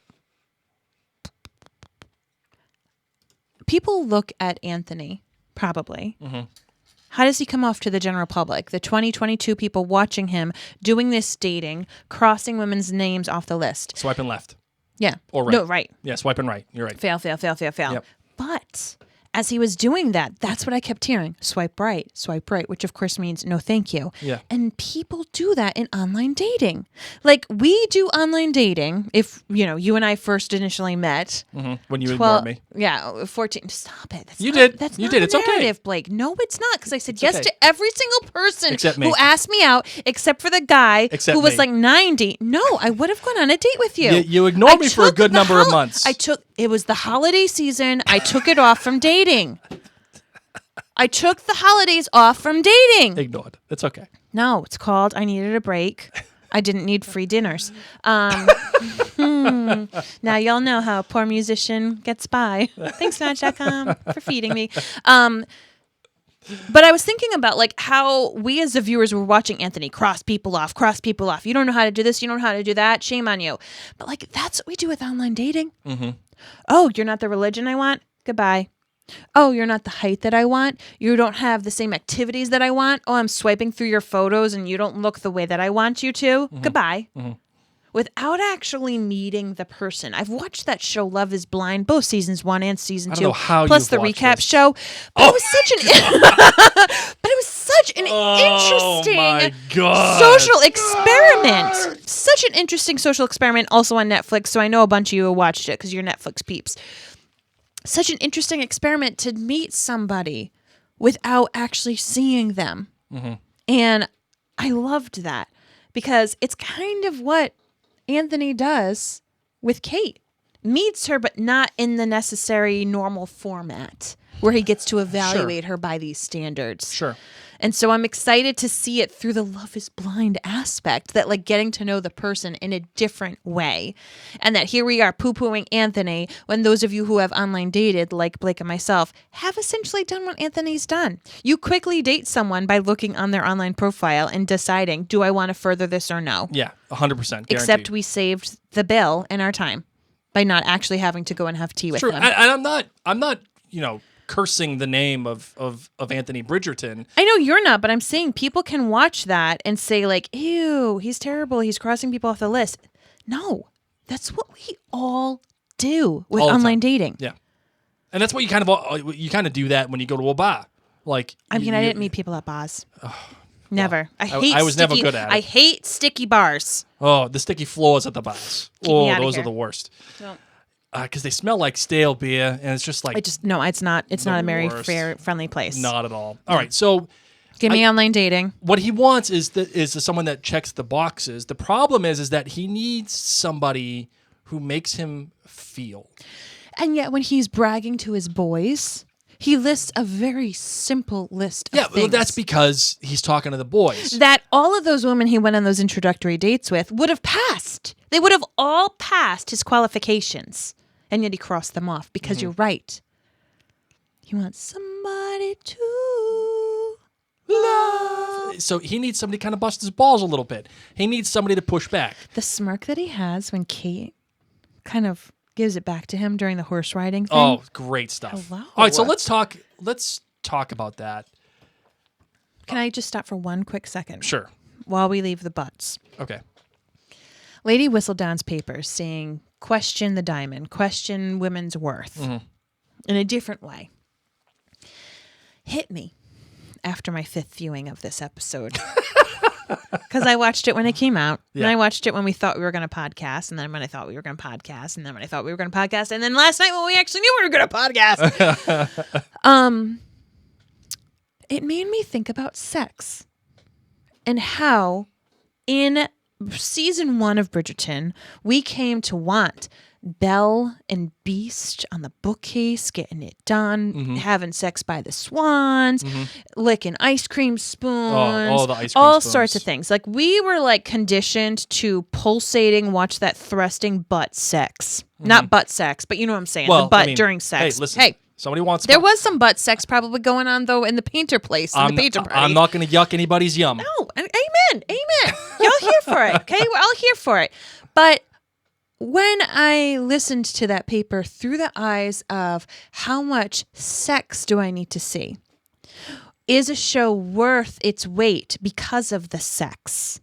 people look at Anthony, probably. Mm-hmm. How does he come off to the general public? The 2022 people watching him, doing this dating, crossing women's names off the list. Swiping left. Yeah. Or right. No, right. Yeah, swiping right. You're right. Fail. Yep. But as he was doing that, that's what I kept hearing. Swipe right, which of course means no thank you. Yeah. And people do that in online dating. Like we do online dating if, you and I first initially met. Mm-hmm. When you ignored me. Yeah, 14. Stop it. That's You not, did. That's You not did. the It's okay. narrative, Blake. No, it's not. Because I said yes okay. to every single person Except me. who asked me out, except for the guy Except who was me. like 90. No, I would have gone on a date with you. You ignored me for a took good the number of months. It was the holiday season. I took it off from dating. I took the holidays off from dating. Ignored. It's okay. No, it's called I needed a break. I didn't need free dinners. Now y'all know how a poor musician gets by. Thanks, Match.com, for feeding me. But I was thinking about like how we as the viewers were watching Anthony cross people off. You don't know how to do this. You don't know how to do that. Shame on you. But like that's what we do with online dating. Mm-hmm. Oh, you're not the religion I want? Goodbye. Oh, you're not the height that I want. You don't have the same activities that I want. Oh, I'm swiping through your photos and you don't look the way that I want you to. Mm-hmm. Goodbye. Mm-hmm. Without actually meeting the person. I've watched that show Love is Blind, both seasons 1 and season 2. I don't know how plus you've the watched recap this. show. But it was such an interesting my God. social experiment. Such an interesting social experiment also on Netflix. So I know a bunch of you have watched it because you're Netflix peeps. Such an interesting experiment to meet somebody without actually seeing them. Mm-hmm. And I loved that because it's kind of what Anthony does with Kate. Meets her, but not in the necessary normal format where he gets to evaluate her by these standards. Sure. And so I'm excited to see it through the Love is Blind aspect, that like getting to know the person in a different way. And that here we are poo-pooing Anthony when those of you who have online dated, like Blake and myself, have essentially done what Anthony's done. You quickly date someone by looking on their online profile and deciding, do I want to further this or no? Yeah, 100%. Except we saved the bill and our time by not actually having to go and have tea with True. him. And I'm not, cursing the name of Anthony Bridgerton. I know you're not, but I'm saying people can watch that and say like, ew, he's terrible. He's crossing people off the list. No, that's what we all do with All the online time. dating. Yeah. And that's what you kind of do that when you go to a bar. Like, I mean, I didn't meet people at bars. Never. I was never good at it. I hate sticky bars. Oh, the sticky floors at the bars. Oh, me outta those here. are the worst. Don't. because they smell like stale beer, and it's just like It's not a Mary worst. Fair friendly place. not at all. All right, so Give me online dating. what he wants is someone that checks the boxes. The problem is that he needs somebody who makes him feel. And yet when he's bragging to his boys, he lists a very simple list of Yeah, things. well, that's because he's talking to the boys. That all of those women he went on those introductory dates with would have passed. They would have all passed his qualifications. And yet he crossed them off because you're right. He wants somebody to love. So he needs somebody to kind of bust his balls a little bit. He needs somebody to push back. The smirk that he has when Kate kind of gives it back to him during the horse riding thing. Oh, great stuff. Hello. All right, so let's talk about that. Can I just stop for one quick second? Sure. While we leave the butts. Okay. Lady Whistledown's papers saying, question the diamond, question women's worth in a different way. Hit me after my 5th viewing of this episode. Because I watched it when it came out. Yeah. And I watched it when we thought we were going to podcast. And then when I thought we were going to podcast. And then when I thought we were going to podcast. And then last night when we actually knew we were going to podcast. It made me think about sex. And how in season 1 of Bridgerton, we came to want Belle and Beast on the bookcase, getting it done, having sex by the swans, licking ice cream spoons, Oh, the ice cream all spoons. sorts of things. Like we were like conditioned to pulsating, watch that thrusting butt sex. Not butt sex, but you know what I'm saying. Well, the butt I mean, during sex. Hey, listen. Somebody wants. There was some butt sex probably going on though in the painter place, in the painter party. I'm not going to yuck anybody's yum. No, amen. Y'all here for it, okay? We're all here for it. But when I listened to that paper through the eyes of how much sex do I need to see? Is a show worth its weight because of the sex?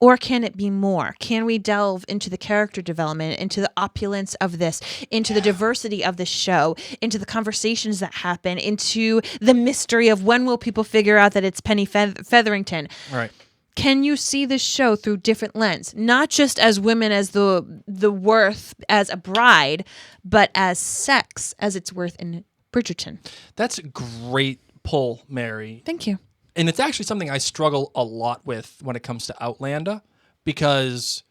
Or can it be more? Can we delve into the character development, into the opulence of this, into the diversity of this show, into the conversations that happen, into the mystery of when will people figure out that it's Penny Featherington? Right. Can you see this show through different lens? Not just as women as the worth as a bride, but as sex as its worth in Bridgerton. That's a great pull, Mary. Thank you. And it's actually something I struggle a lot with when it comes to Outlander, because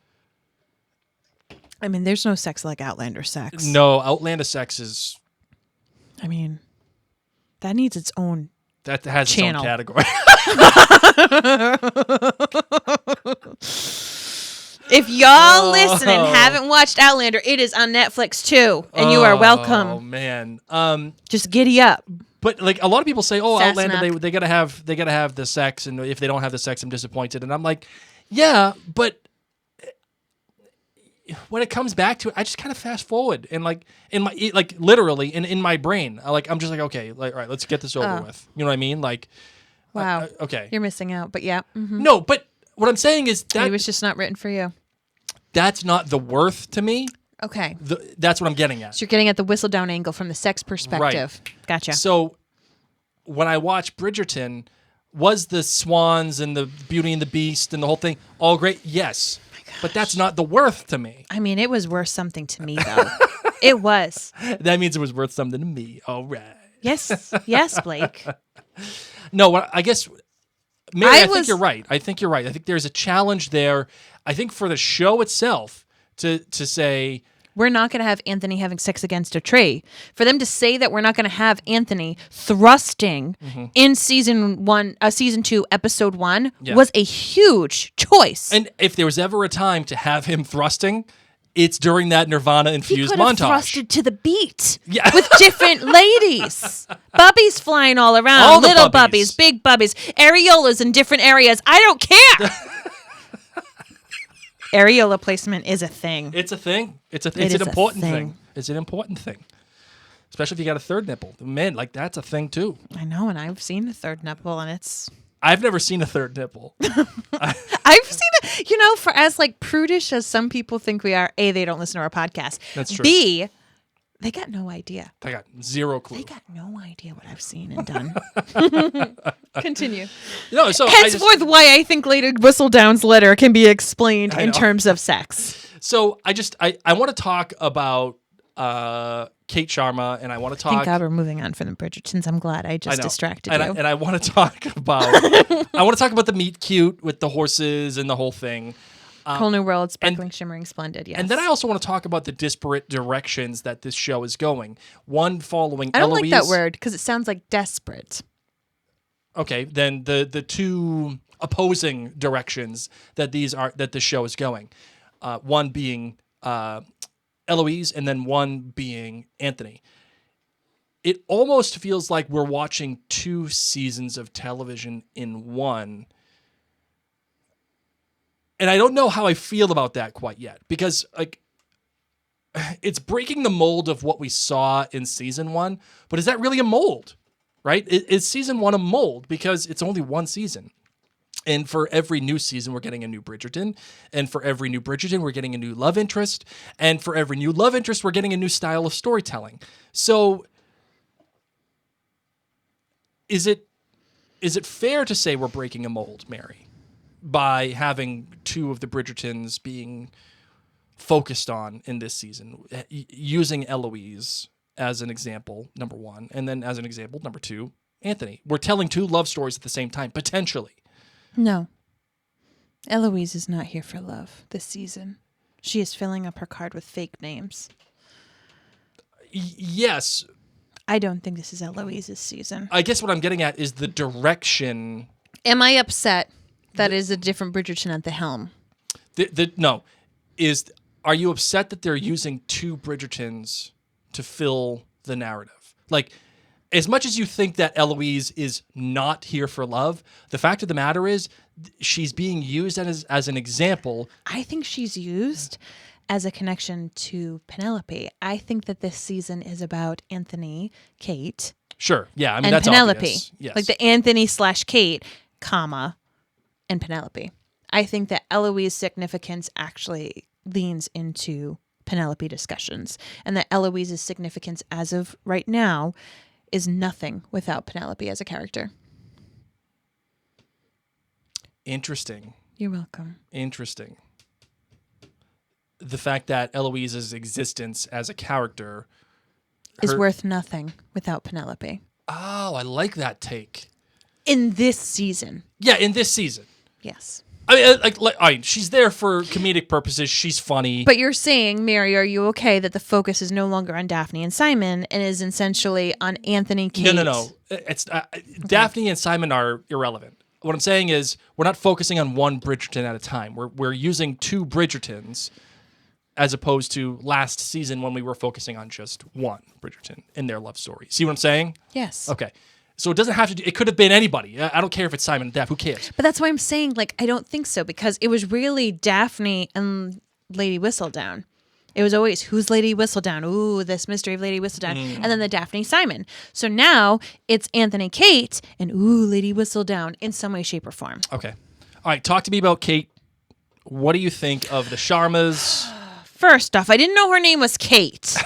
I mean, there's no sex like Outlander sex. no, Outlander sex is I mean, that needs its own that has channel. its own category. If y'all listening haven't watched Outlander, it is on Netflix too, and you are Oh welcome. man. Just giddy up. But like a lot of people say, "Oh, Fasten Outlander, up. they gotta have the sex, and if they don't have the sex, I'm disappointed." And I'm like, "Yeah, but when it comes back to it, I just kind of fast forward and like in my literally in my brain, I'm just like, okay, like all right, let's get this over with. You know what I mean? Like, Wow. okay, You're missing out, but yeah. no, but what I'm saying is that It was just not written for you. that's not the worth to me. Okay. That's what I'm getting at. So you're getting at the Whistledown angle from the sex perspective. Gotcha. So when I watched Bridgerton, was the swans and the Beauty and the Beast and the whole thing all great? Yes. But that's not the worth to me. I mean, it was worth something to me, though. It was. That means it was worth something to me. All right. Yes. Yes, Blake. No, I guess, Mary, I think you're right. I think there's a challenge there. I think for the show itself to say, We're not going to have Anthony having sex against a tree. For them to say that we're not going to have Anthony thrusting in season 2, episode 1 was a huge choice. and if there was ever a time to have him thrusting, it's during that Nirvana-infused he could have montage. thrusted to the beat Yeah. with different ladies. Bubbies flying all around. All the Little bubbies. bubbies, big bubbies, areolas in different areas. I don't care. Areola placement is a thing. It's a thing. It's is an a important thing. thing. It's an important thing. Especially if you got a third nipple. Men, like that's a thing too. I know, and I've seen the third nipple, and it's... I've never seen a third nipple. I've seen it, for as like prudish as some people think we are, A, they don't listen to our podcast. That's true. B, they got no idea. I got zero clue. They got no idea what I've seen and done. Continue. No, so Henceforth, why I think Lady Whistledown's letter can be explained I in know. terms of sex. I want to talk about Kate Sharma, and I want to talk. Thank God we're moving on from the Bridgertons. I'm glad I just know. distracted and you. I want to talk about. I want to talk about the meet cute with the horses and the whole thing. Whole New World, sparkling, shimmering, splendid. Yes. And then I also want to talk about the disparate directions that this show is going. One following I don't Eloise. like that word because it sounds like desperate. Okay, then the two opposing directions that the show is going. One being Eloise, and then one being Anthony. It almost feels like we're watching 2 seasons of television in one. And I don't know how I feel about that quite yet, because like it's breaking the mold of what we saw in season 1, but is that really a mold? Right? Is season 1 a mold? Because it's only 1 season. And for every new season, we're getting a new Bridgerton. And for every new Bridgerton, we're getting a new love interest. And for every new love interest, we're getting a new style of storytelling. So is it fair to say we're breaking a mold, Mary, by having 2 of the Bridgertons being focused on in this season, using Eloise as an example, number 1, and then as an example, number 2, Anthony? We're telling 2 love stories at the same time, potentially. No. Eloise is not here for love this season. She is filling up her card with fake names. Yes. I don't think this is Eloise's season. I guess what I'm getting at is the direction. Am I upset that is a different Bridgerton at the helm? No. Are you upset that they're using 2 Bridgertons to fill the narrative? Like, as much as you think that Eloise is not here for love, the fact of the matter is she's being used as an example. I think she's used as a connection to Penelope. I think that this season is about Anthony, Kate. Sure. Yeah. I mean, and that's Penelope. obvious. Yes. Like the Anthony/Kate, comma, and Penelope. I think that Eloise's significance actually leans into Penelope discussions, and that Eloise's significance as of right now is nothing without Penelope as a character. Interesting. You're welcome. Interesting. The fact that Eloise's existence as a character is worth nothing without Penelope. Oh, I like that take. In this season. Yeah, in this season. Yes. I mean, like, she's there for comedic purposes. She's funny. But you're saying, Mary, are you okay that the focus is no longer on Daphne and Simon and is essentially on Anthony, Kate? No. It's okay. Daphne and Simon are irrelevant. What I'm saying is we're not focusing on one Bridgerton at a time. We're using 2 Bridgertons as opposed to last season when we were focusing on just one Bridgerton in their love story. See what I'm saying? Yes. Okay. So it doesn't have to. It could have been anybody. I don't care if it's Simon and Daph. Who cares? But that's why I'm saying, like, I don't think so, because it was really Daphne and Lady Whistledown. It was always, who's Lady Whistledown? Ooh, this mystery of Lady Whistledown. And then the Daphne Simon. So now it's Anthony Kate and ooh, Lady Whistledown in some way, shape, or form. Okay. All right. Talk to me about Kate. What do you think of the Sharmas? First off, I didn't know her name was Kate.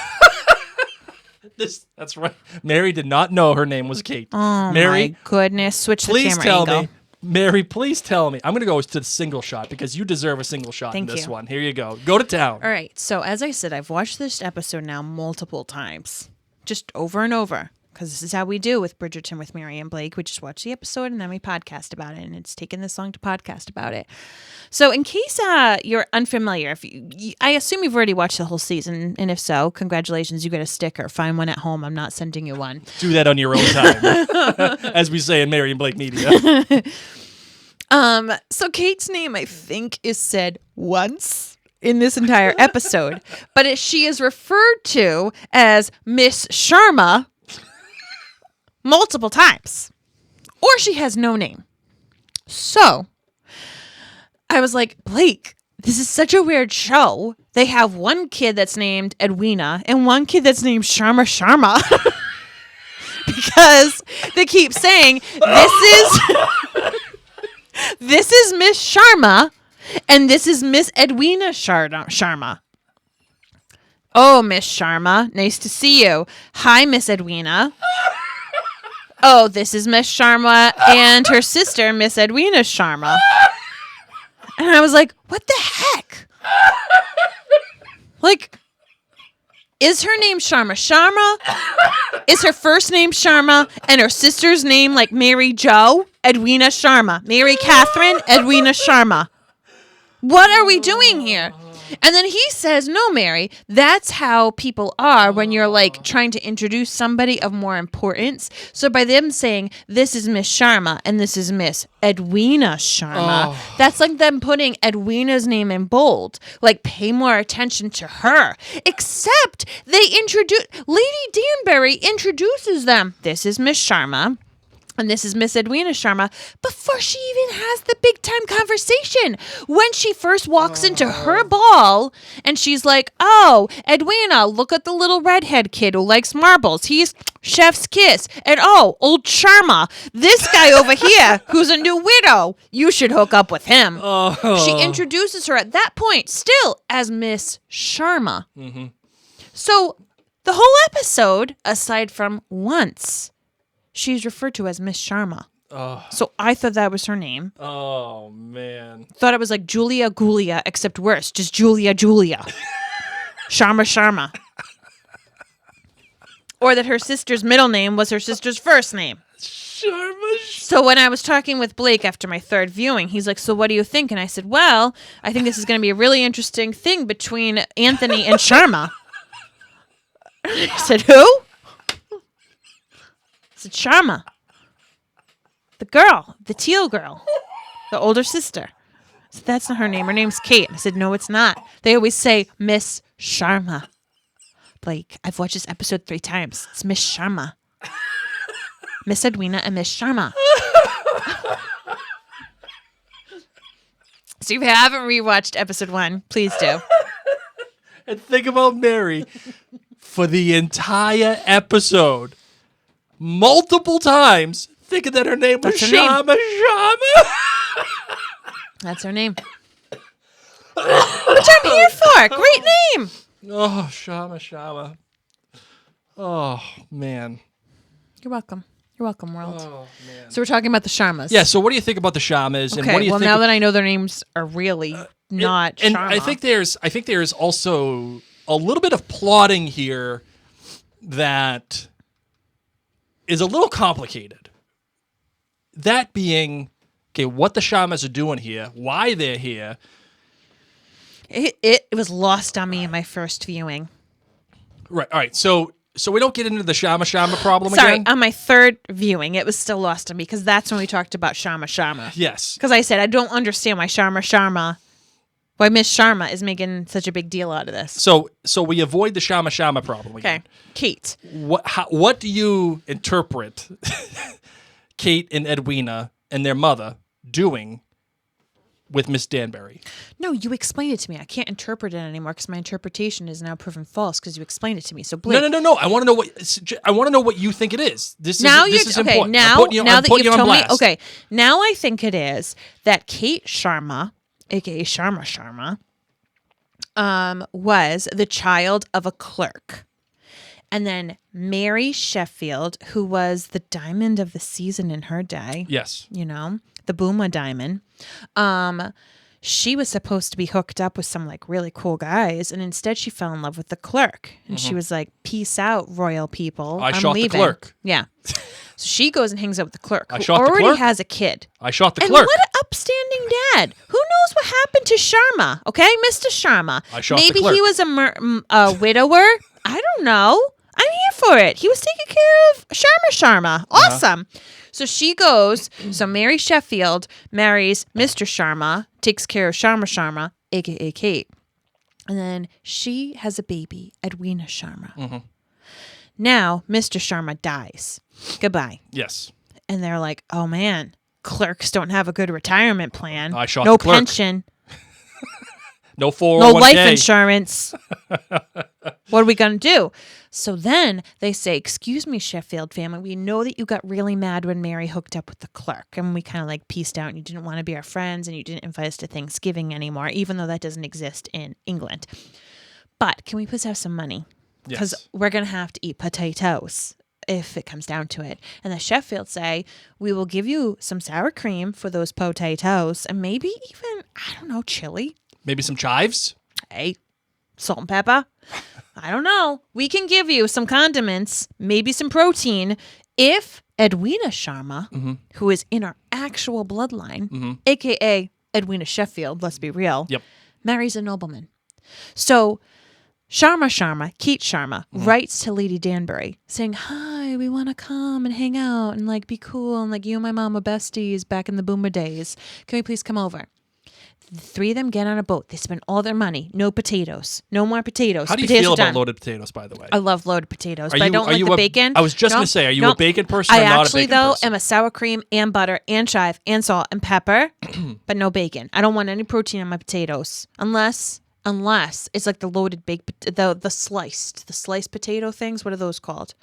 That's right. Mary did not know her name was Kate. Oh, Mary, my goodness. Switch the please camera tell angle. me. Mary, please tell me. I'm going to go to the single shot because you deserve a single shot Thank in this you. one. Here you go. Go to town. All right. So as I said, I've watched this episode now multiple times. Just over and over. Because this is how we do with Bridgerton with Mary and Blake. We just watch the episode and then we podcast about it. And it's taken this long to podcast about it. So in case you're unfamiliar, I assume you've already watched the whole season. And if so, congratulations, you get a sticker. Find one at home. I'm not sending you one. Do that on your own time. As we say in Mary and Blake Media. So Kate's name, I think, is said once in this entire episode. But she is referred to as Miss Sharma multiple times, or she has no name. So I was like, Blake, this is such a weird show. They have one kid that's named Edwina and one kid that's named Sharma because they keep saying this is Miss Sharma and this is Miss Edwina Sharma. Oh, Miss Sharma, nice to see you. Hi, Miss Edwina. Oh, this is Miss Sharma and her sister, Miss Edwina Sharma. And I was like, what the heck? Like, Is her name Sharma? Sharma is her first name Sharma, and her sister's name like Mary Jo, Edwina Sharma. Mary Catherine, Edwina Sharma. What are we doing here? And then he says, no, Mary, that's how people are when you're like trying to introduce somebody of more importance. So by them saying, this is Miss Sharma and this is Miss Edwina Sharma, that's like them putting Edwina's name in bold. Like, pay more attention to her. Except they introduce, Lady Danbury introduces them. This is Miss Sharma. And this is Miss Edwina Sharma before she even has the big time conversation. When she first walks into her ball and she's like, oh, Edwina, look at the little redhead kid who likes marbles. He's chef's kiss. And oh, old Sharma, this guy over here who's a new widow. You should hook up with him. She introduces her at that point still as Miss Sharma. Mm-hmm. So the whole episode, aside from once, she's referred to as Miss Sharma. So I thought that was her name. Oh, man. Thought it was like Julia Gulia, except worse. Just Julia. Sharma. Or that her sister's middle name was her sister's first name. Sharma. So when I was talking with Blake after my third viewing, he's like, so what do you think? And I said, well, I think this is going to be a really interesting thing between Anthony and Sharma. I said, who? I said, Sharma. The girl, the teal girl, the older sister. I said, that's not her name. Her name's Kate. I said, no, it's not. They always say Miss Sharma. Blake, I've watched this episode 3 times. It's Miss Sharma. Miss Edwina and Miss Sharma. So if you haven't rewatched episode 1, please do. And think about Mary for the entire episode. Multiple times thinking that her name was Sharma. That's her name. Which I'm here for. Great name. Oh, Sharma. Oh, man. You're welcome. You're welcome, world. Oh, man. So we're talking about the Sharmas. Yeah, so what do you think about the Sharmas? Okay, And what do you well, think now that I know their names are really not and Sharma. I think there's also a little bit of plotting here that is a little complicated. That being, okay, what the Sharmas are doing here, why they're here. It was lost on me in my first viewing. Right, all right. So we don't get into the Sharma problem Sorry, again? on my third viewing, it was still lost on me because that's when we talked about Sharma. Yes. Because I said, I don't understand why why Miss Sharma is making such a big deal out of this. So we avoid the Sharma problem again. Okay, Kate. What do you interpret Kate and Edwina and their mother doing with Miss Danbury? No, you explained it to me. I can't interpret it anymore because my interpretation is now proven false because you explained it to me. So Blake, No. I want to know what you think it is. This is okay. important. Now I'm that putting you've you on told me, blast. okay. Now I think it is that Kate Sharma, aka Sharma, was the child of a clerk. And then Mary Sheffield, who was the diamond of the season in her day. Yes. You know, the Booma diamond. She was supposed to be hooked up with some like really cool guys, and instead she fell in love with the clerk. And she was like, "Peace out, royal people. I'm shot leaving." the clerk. Yeah. So she goes and hangs out with the clerk, who shot the already clerk. has a kid. I shot the And clerk. what an upstanding dad. Who knows what happened to Sharma? Okay, Mr. Sharma. I shot the Maybe clerk. he was a widower. I don't know. I'm here for it. He was taking care of Sharma. Awesome. So she goes. So Mary Sheffield marries Mr. Sharma, takes care of Sharma, aka Kate, and then she has a baby, Edwina Sharma. Mm-hmm. Now Mr. Sharma dies. Goodbye. Yes. And they're like, oh man, clerks don't have a good retirement plan. I shot no the clerk. pension. No 401k. No life insurance. What are we going to do? So then they say, excuse me, Sheffield family, we know that you got really mad when Mary hooked up with the clerk and we kind of like pieced out and you didn't want to be our friends and you didn't invite us to Thanksgiving anymore, even though that doesn't exist in England. But can we please have some money? Because we're going to have to eat potatoes if it comes down to it. And the Sheffield say, we will give you some sour cream for those potatoes and maybe even, I don't know, chili. Maybe some chives? Hey, salt and pepper. I don't know. We can give you some condiments, maybe some protein, if Edwina Sharma, who is in our actual bloodline, a.k.a. Edwina Sheffield, let's be real, marries a nobleman. So Keith Sharma, writes to Lady Danbury saying, hi, we want to come and hang out and like be cool and like you and my mom were besties back in the boomer days. Can we please come over? The three of them get on a boat. They spend all their money. No potatoes. No more potatoes. How do you Potatoes feel are about done. loaded potatoes, by the way? I love loaded potatoes, but I don't like the bacon. I was just going to say, are you a bacon person or not a bacon person? I actually, though, am a sour cream and butter and chive and salt and pepper, but no bacon. I don't want any protein on my potatoes unless it's like the loaded baked, the sliced potato things. What are those called?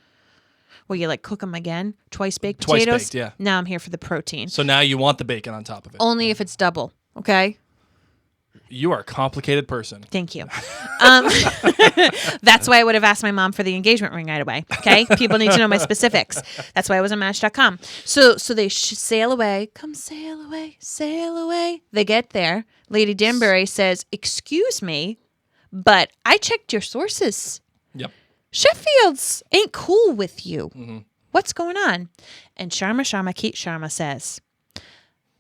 Where you like cook them again? Twice baked potatoes? Twice baked, yeah. Now I'm here for the protein. So now you want the bacon on top of it. Only if it's double, okay? You are a complicated person. Thank you. That's why I would have asked my mom for the engagement ring right away. Okay? People need to know my specifics. That's why I was on Match.com. So they sail away. Come sail away, sail away. They get there. Lady Danbury says, excuse me, but I checked your sources. Yep. Sheffield's ain't cool with you. What's going on? And Keith Sharma says,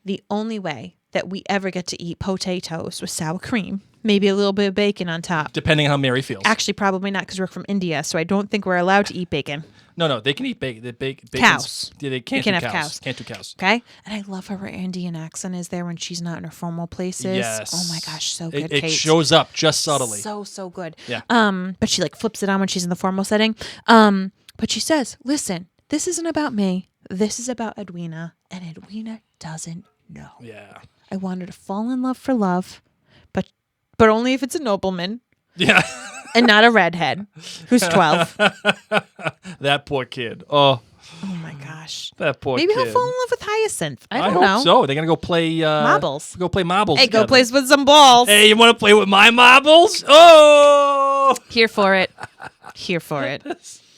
the only way that we ever get to eat potatoes with sour cream, maybe a little bit of bacon on top. Depending on how Mary feels. Actually, probably not because we're from India, so I don't think we're allowed to eat bacon. No, they can eat bacon. Cows. Yeah, they can't do cows. Can't do cows. Okay? And I love how her Indian accent is there when she's not in her formal places. Yes. Oh my gosh, so good, It Kate. shows up just subtly. So good. Yeah. But she like flips it on when she's in the formal setting. But she says, listen, this isn't about me. This is about Edwina, and Edwina doesn't know. Yeah. I want her to fall in love for love, but only if it's a nobleman. Yeah. And not a redhead who's 12. That poor kid. Oh my gosh. That poor Maybe kid. he'll fall in love with Hyacinth. I don't hope know. so. They're going to go play... marbles. Go play marbles Hey, together. go play with some balls. Hey, you want to play with my marbles? Oh! Here for it. Here for it.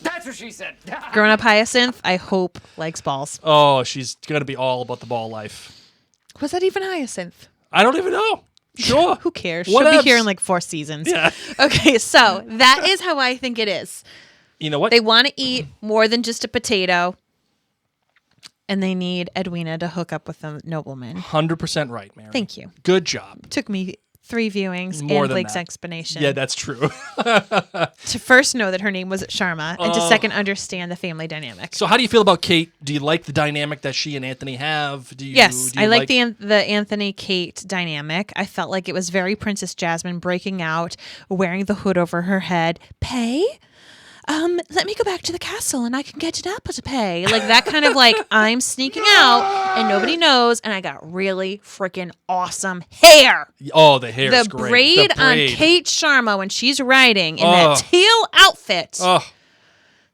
That's what she said. Grown up Hyacinth, I hope, likes balls. Oh, she's going to be all about the ball life. Was that even Hyacinth? I don't even know. Sure. Who cares? What She'll be else? here in like 4 seasons. Yeah. Okay, so that is how I think it is. You know what? They want to eat more than just a potato, and they need Edwina to hook up with a nobleman. 100% right, Mary. Thank you. Good job. Took me 3 viewings More and than Blake's that. explanation. Yeah, that's true. To first know that her name was Sharma, and to second understand the family dynamic. So how do you feel about Kate? Do you like the dynamic that she and Anthony have? Yes, do you I like the Anthony-Kate dynamic. I felt like it was very Princess Jasmine breaking out, wearing the hood over her head. Pay? Let me go back to the castle and I can get an apple to pay. Like that kind of like, I'm sneaking out and nobody knows, and I got really freaking awesome hair. Oh, the hair is The great. braid The on braid. Kate Sharma when she's riding in that teal outfit. Oh.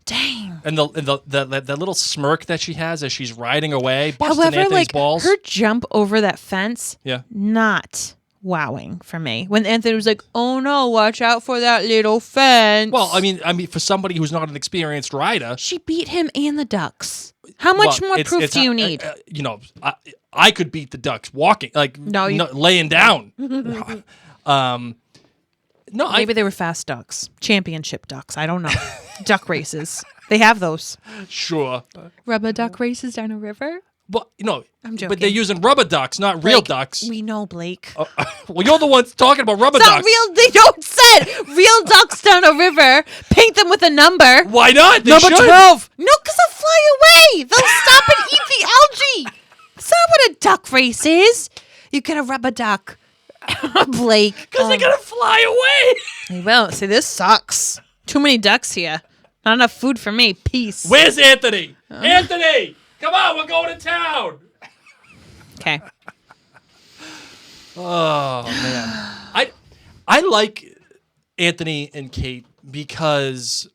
Dang. And the little smirk that she has as she's riding away, busting However, Anthony's like balls. her jump over that fence, Yeah. not wowing for me. When Anthony was like, "Oh no, watch out for that little fence." Well, I mean, for somebody who's not an experienced rider, she beat him and the ducks. How much more proof do you need? I could beat the ducks walking, like laying down. No, Maybe they were fast ducks, championship ducks. I don't know. Duck races. They have those. Sure. Rubber duck races down a river. Well, I'm joking. but they're using rubber ducks, not real Blake, ducks. We know, Blake. Well, you're the ones talking about rubber It's ducks. not real. They don't said real ducks down a river. Paint them with a number. Why not? They Number should. 12. No, because they'll fly away. They'll stop and eat the algae. That's not what a duck race is. You get a rubber duck. Blake. Because they're going to fly away. They will. See, this sucks. Too many ducks here. Not enough food for me. Peace. Where's Anthony? Anthony! Come on, we're going to town. Okay. Oh, man. I like Anthony and Kate because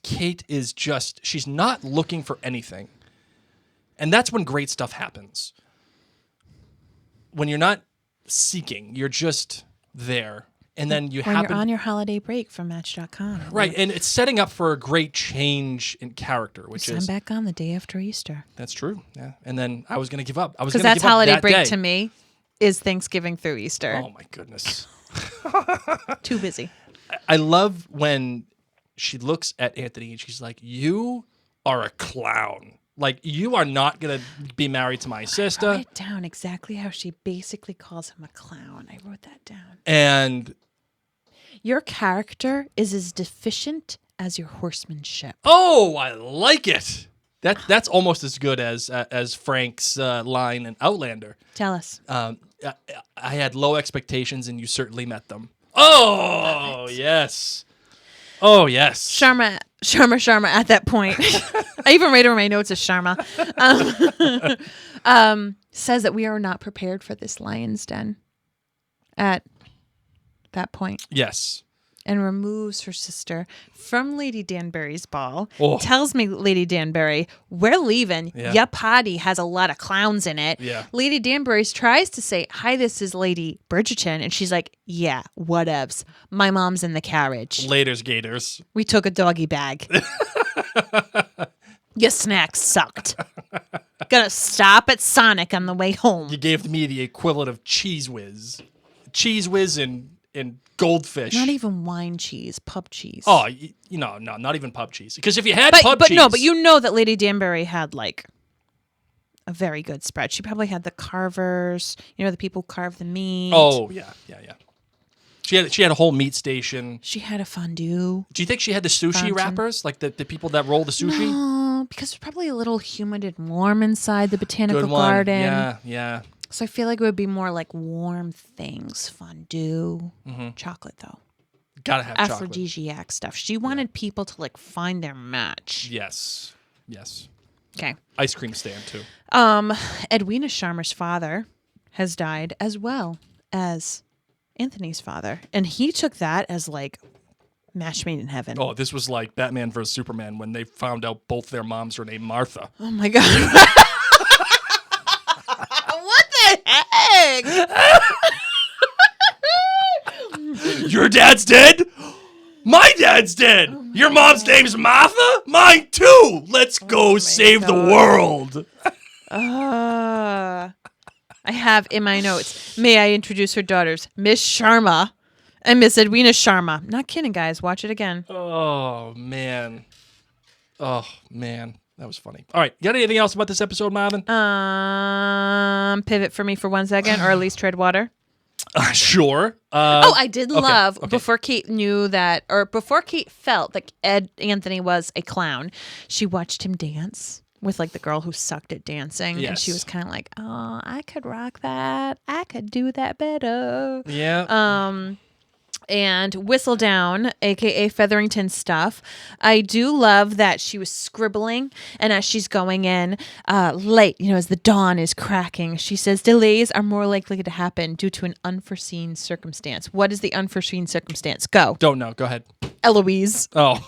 Kate is just, she's not looking for anything. And that's when great stuff happens. When you're not seeking, you're just there. And then you When happen... you're on your holiday break from Match.com. Right, and it's setting up for a great change in character, which I'm is... back on the day after Easter. That's true, yeah. And then I was going to give up. Because that's holiday break day. to me is Thanksgiving through Easter. Oh, my goodness. Too busy. I love when she looks at Anthony and she's like, "You are a clown. Like, you are not going to be married to my sister." I wrote it down exactly how she basically calls him a clown. I wrote that down. And Your character is as deficient as your horsemanship. oh, I like it. That's almost as good as Frank's line in Outlander. Tell us. I had low expectations, and you certainly met them. Oh, yes. Oh, yes. Sharma at that point. I even write in my notes as Sharma. Says that we are not prepared for this lion's den at that point. Yes. And removes her sister from Lady Danbury's ball. Oh. Tells me, Lady Danbury, we're leaving. Yeah. Your party has a lot of clowns in it. Yeah. Lady Danbury tries to say, "Hi, this is Lady Bridgerton." And she's like, "Yeah, whatevs. My mom's in the carriage. Laters, Gators. We took a doggy bag. Your snacks sucked. Gonna stop at Sonic on the way home." You gave me the equivalent of Cheese Whiz. Cheese Whiz and Goldfish. Not even wine cheese, pub cheese. Oh, no, not even pub cheese. Because if you had but pub cheese... no, but you know that Lady Danbury had like a very good spread. She probably had the carvers, the people who carve the meat. Oh, yeah. She had a whole meat station. She had a fondue. Do you think she had the sushi Fountain. wrappers? Like the people that roll the sushi? No, because it's probably a little humid and warm inside the botanical Good one. garden. Yeah. So I feel like it would be more like warm things, fondue, chocolate though. Gotta have chocolate. Aphrodisiac stuff. She wanted people to like find their match. Yes. Okay. Ice cream stand, too. Edwina Sharma's father has died as well as Anthony's father. And he took that as like match made in heaven. Oh, this was like Batman vs. Superman when they found out both their moms were named Martha. Oh my God. What the heck? Your dad's dead? My dad's dead. Your mom's name's Martha? Mine too. Let's go save the world. I have in my notes, may I introduce her daughters, Miss Sharma and Miss Edwina Sharma. Not kidding, guys. Watch it again. Oh, man. That was funny. All right. You got anything else about this episode, Marvin? Pivot for me for 1 second, or at least tread water. Sure. I did love okay. before Kate knew that, or before Kate felt that Anthony was a clown, she watched him dance with like the girl who sucked at dancing, and she Yes. was kind of like, "Oh, I could rock that. I could do that better." Yeah. And Whistledown, aka Featherington stuff. I do love that she was scribbling, and as she's going in late, as the dawn is cracking, she says delays are more likely to happen due to an unforeseen circumstance. What is the unforeseen circumstance? Go. Don't know. Go ahead. Eloise. Oh.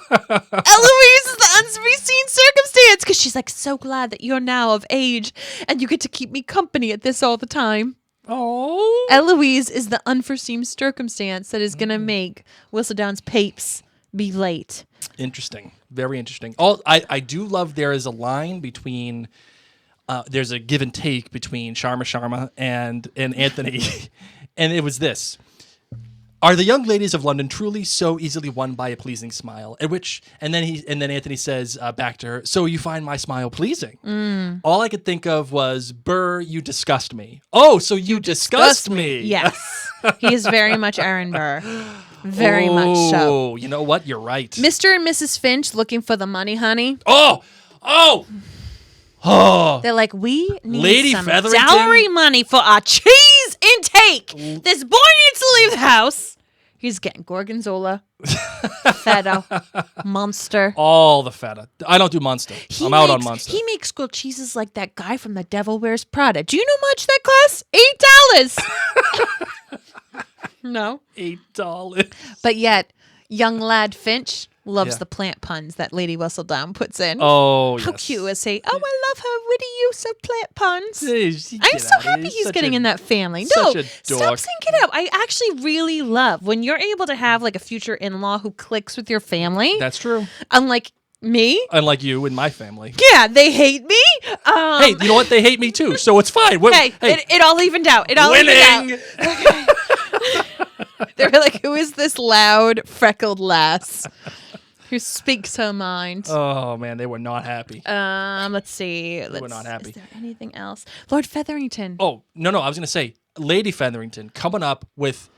Eloise is the unforeseen circumstance because she's like, so glad that you're now of age and you get to keep me company at this all the time. Oh. Eloise is the unforeseen circumstance that is going to make Whistledown's papes be late. Interesting. Very interesting. I do love there is a line between, there's a give and take between Sharma and Anthony. And it was this. Are the young ladies of London truly so easily won by a pleasing smile? And then Anthony says back to her, "So you find my smile pleasing?" All I could think of was, "Burr, you disgust me." Oh, so you disgust me? Yes, he is very much Aaron Burr, very much so. Oh, you know what? You're right. Mr. and Mrs. Finch looking for the money, honey. Oh. They're like, we need Lady some Featherington? dowry money for our cheese intake. This boy needs to leave the house. He's getting gorgonzola, feta, Munster. All the feta. I don't do Munster. I'm out on Munster. He makes grilled cheeses like that guy from The Devil Wears Prada. Do you know how much that costs? $8. No. $8. But yet, young lad Finch loves Yeah. the plant puns that Lady Whistledown puts in. Oh, How yes. cute is he? Oh, I love her witty use of plant puns. Hey, I'm so happy he's getting in that family. No, such a stop dork. syncing it up. I actually really love when you're able to have like a future in-law who clicks with your family. That's true. Unlike me. Unlike you and my family. Yeah, they hate me. Hey, you know what? They hate me too, so it's fine. Hey, it all evened out. It all winning. evened out. They were like, who is this loud, freckled lass who speaks her mind? Oh man, they were not happy. Let's see. They were not happy. Is there anything else? Lord Featherington. Oh, no, I was going to say, Lady Featherington coming up with,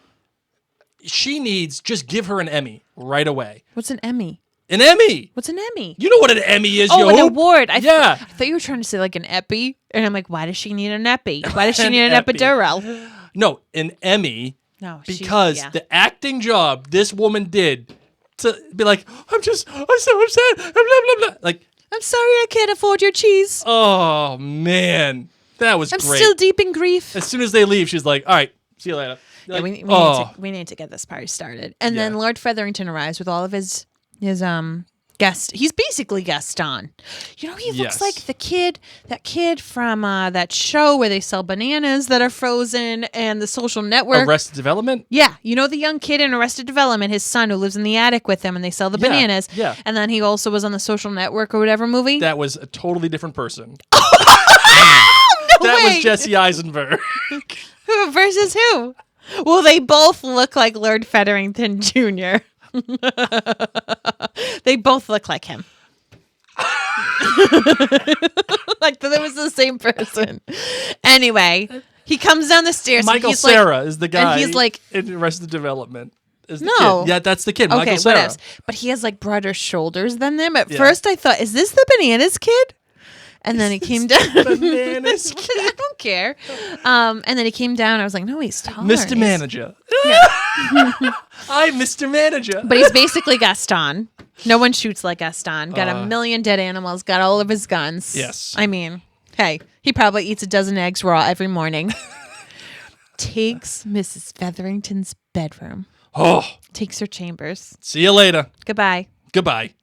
she needs, just give her an Emmy right away. What's an Emmy? An Emmy! What's an Emmy? You know what an Emmy is, Oh, yo. an award. I Yeah. thought you were trying to say like an epi. And I'm like, why does she need an epi? Why does she An need an epi. epidural? No, an Emmy, No, because yeah. the acting job this woman did to be like, I'm so upset, blah, blah, blah. Like, I'm sorry I can't afford your cheese. oh, man. That was I'm great. still deep in grief. As soon as they leave, she's like, all right, see you later. Yeah, Like, we need to get this party started. And then Yeah. Lord Featherington arrives with all of his guest. He's basically Gaston. You know, he looks Yes. like that kid from that show where they sell bananas that are frozen and The Social Network. Arrested Development? Yeah, you know the young kid in Arrested Development, his son who lives in the attic with him, and they sell the Yeah, bananas. yeah. And then he also was on The Social Network or whatever movie. That was a totally different person. No That way! was Jesse Eisenberg. Who versus who? Well, they both look like Lord Featherington Jr. They both look like him. Like that was the same person. Anyway, he comes down the stairs. Michael and he's Cera is the guy and he's like, in Arrested Development. Is the No. kid. Yeah, that's the kid, okay, Michael what Cera. else? But he has like broader shoulders than them. At Yeah. first, I thought, is this the Bananas kid? And then he came down. Bananas I don't care. And then he came down. I was like, no, he's taller. Mr. He's- Manager. I'm Mr. Manager. But he's basically Gaston. No one shoots like Gaston. Got a million dead animals. Got all of his guns. Yes. I mean, hey, he probably eats a dozen eggs raw every morning. Takes Mrs. Featherington's bedroom. Oh, Takes her chambers. see you later. Goodbye. Goodbye.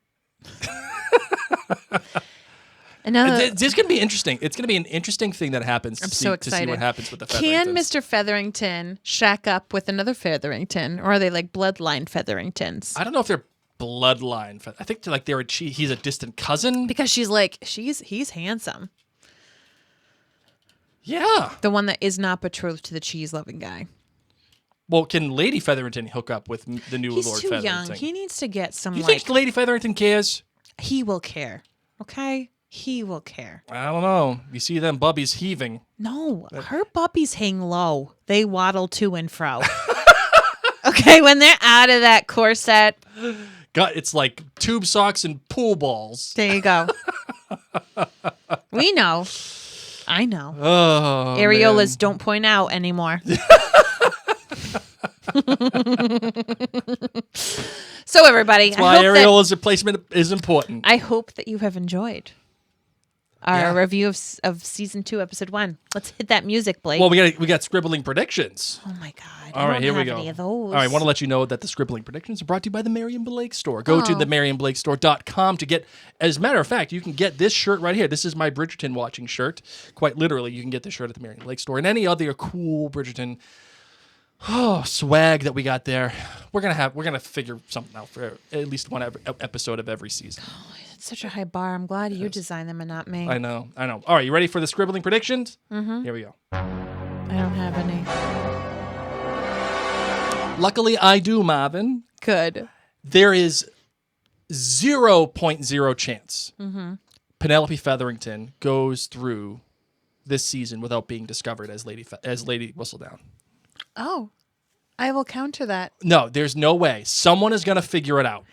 Another. This is going to be interesting. It's going to be an interesting thing that happens I'm to so see excited. what happens with the Can Featheringtons. Mr. Featherington shack up with another Featherington, or are they like bloodline Featheringtons? I don't know if they're bloodline. I think he's a distant cousin. Because she's like, he's handsome. Yeah. The one that is not betrothed to the cheese-loving guy. Well, can Lady Featherington hook up with the new He's Lord too Featherington? young. He needs to get some, You like... think Lady Featherington cares? He will care. Okay? He will care. I don't know. You see them bubbies heaving. No, her puppies hang low. They waddle to and fro. Okay, when they're out of that corset, It's like tube socks and pool balls. there you go. We know. I know. Oh, Areolas man. don't point out anymore. So everybody, That's why I hope that areola's replacement is important. I hope that you have enjoyed our review of season 2, episode 1. Let's hit that music, Blake. Well, we got scribbling predictions. Oh my god! All right, here we go. Any of those. All right, I want to let you know that the scribbling predictions are brought to you by the Marion Blake Store. Go to the MarionBlakeStore.com to get, as a matter of fact, you can get this shirt right here. This is my Bridgerton watching shirt. Quite literally, you can get this shirt at the Marion Blake Store and any other cool Bridgerton swag that we got there. We're gonna figure something out for at least one episode of every season. It's such a high bar. I'm glad you designed them and not me. I know. All right, you ready for the scribbling predictions? Mm-hmm. Here we go. I don't have any. Luckily, I do, Marvin. Good. There is 0.0 chance Penelope Featherington goes through this season without being discovered as Lady Whistledown. Oh, I will counter that. No, there's no way. Someone is going to figure it out.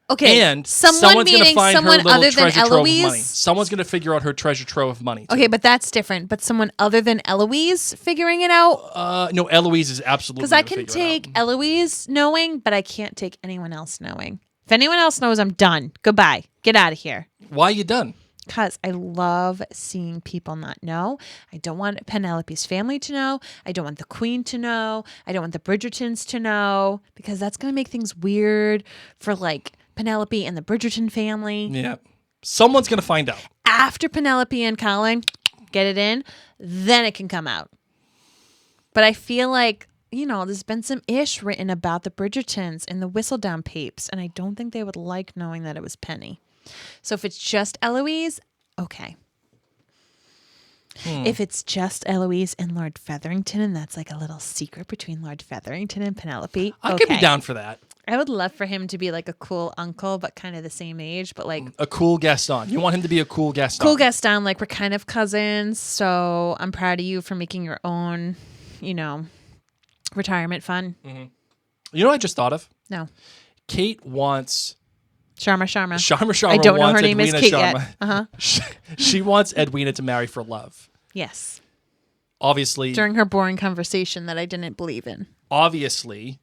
Okay, And someone's going to meaning find someone her little other than treasure trove of money. Eloise. Someone's going to figure out her treasure trove of money. too. Okay, but that's different. But someone other than Eloise figuring it out? No, Eloise is absolutely Because I gonna can figure it out. take Eloise knowing, but I can't take anyone else knowing. If anyone else knows, I'm done. Goodbye. Get out of here. Why are you done? Because I love seeing people not know. I don't want Penelope's family to know. I don't want the Queen to know. I don't want the Bridgertons to know. Because that's going to make things weird for like Penelope and the Bridgerton family. Yeah. Someone's going to find out. After Penelope and Colin get it in, then it can come out. But I feel like, you know, there's been some ish written about the Bridgertons in the Whistledown papes, and I don't think they would like knowing that it was Penny. So if it's just Eloise, okay. If it's just Eloise and Lord Featherington, and that's like a little secret between Lord Featherington and Penelope, I could be down for that. I would love for him to be like a cool uncle, but kind of the same age, but like A cool Gaston. You want him to be a cool Gaston. cool Gaston. Like we're kind of cousins, so I'm proud of you for making your own, retirement fund. You know what I just thought of? No, Kate wants Sharma. Sharma. I don't know wants her name is Edwina Kate Sharma. yet. Uh huh. She wants Edwina to marry for love. Yes. Obviously, During her boring conversation that I didn't believe in. obviously,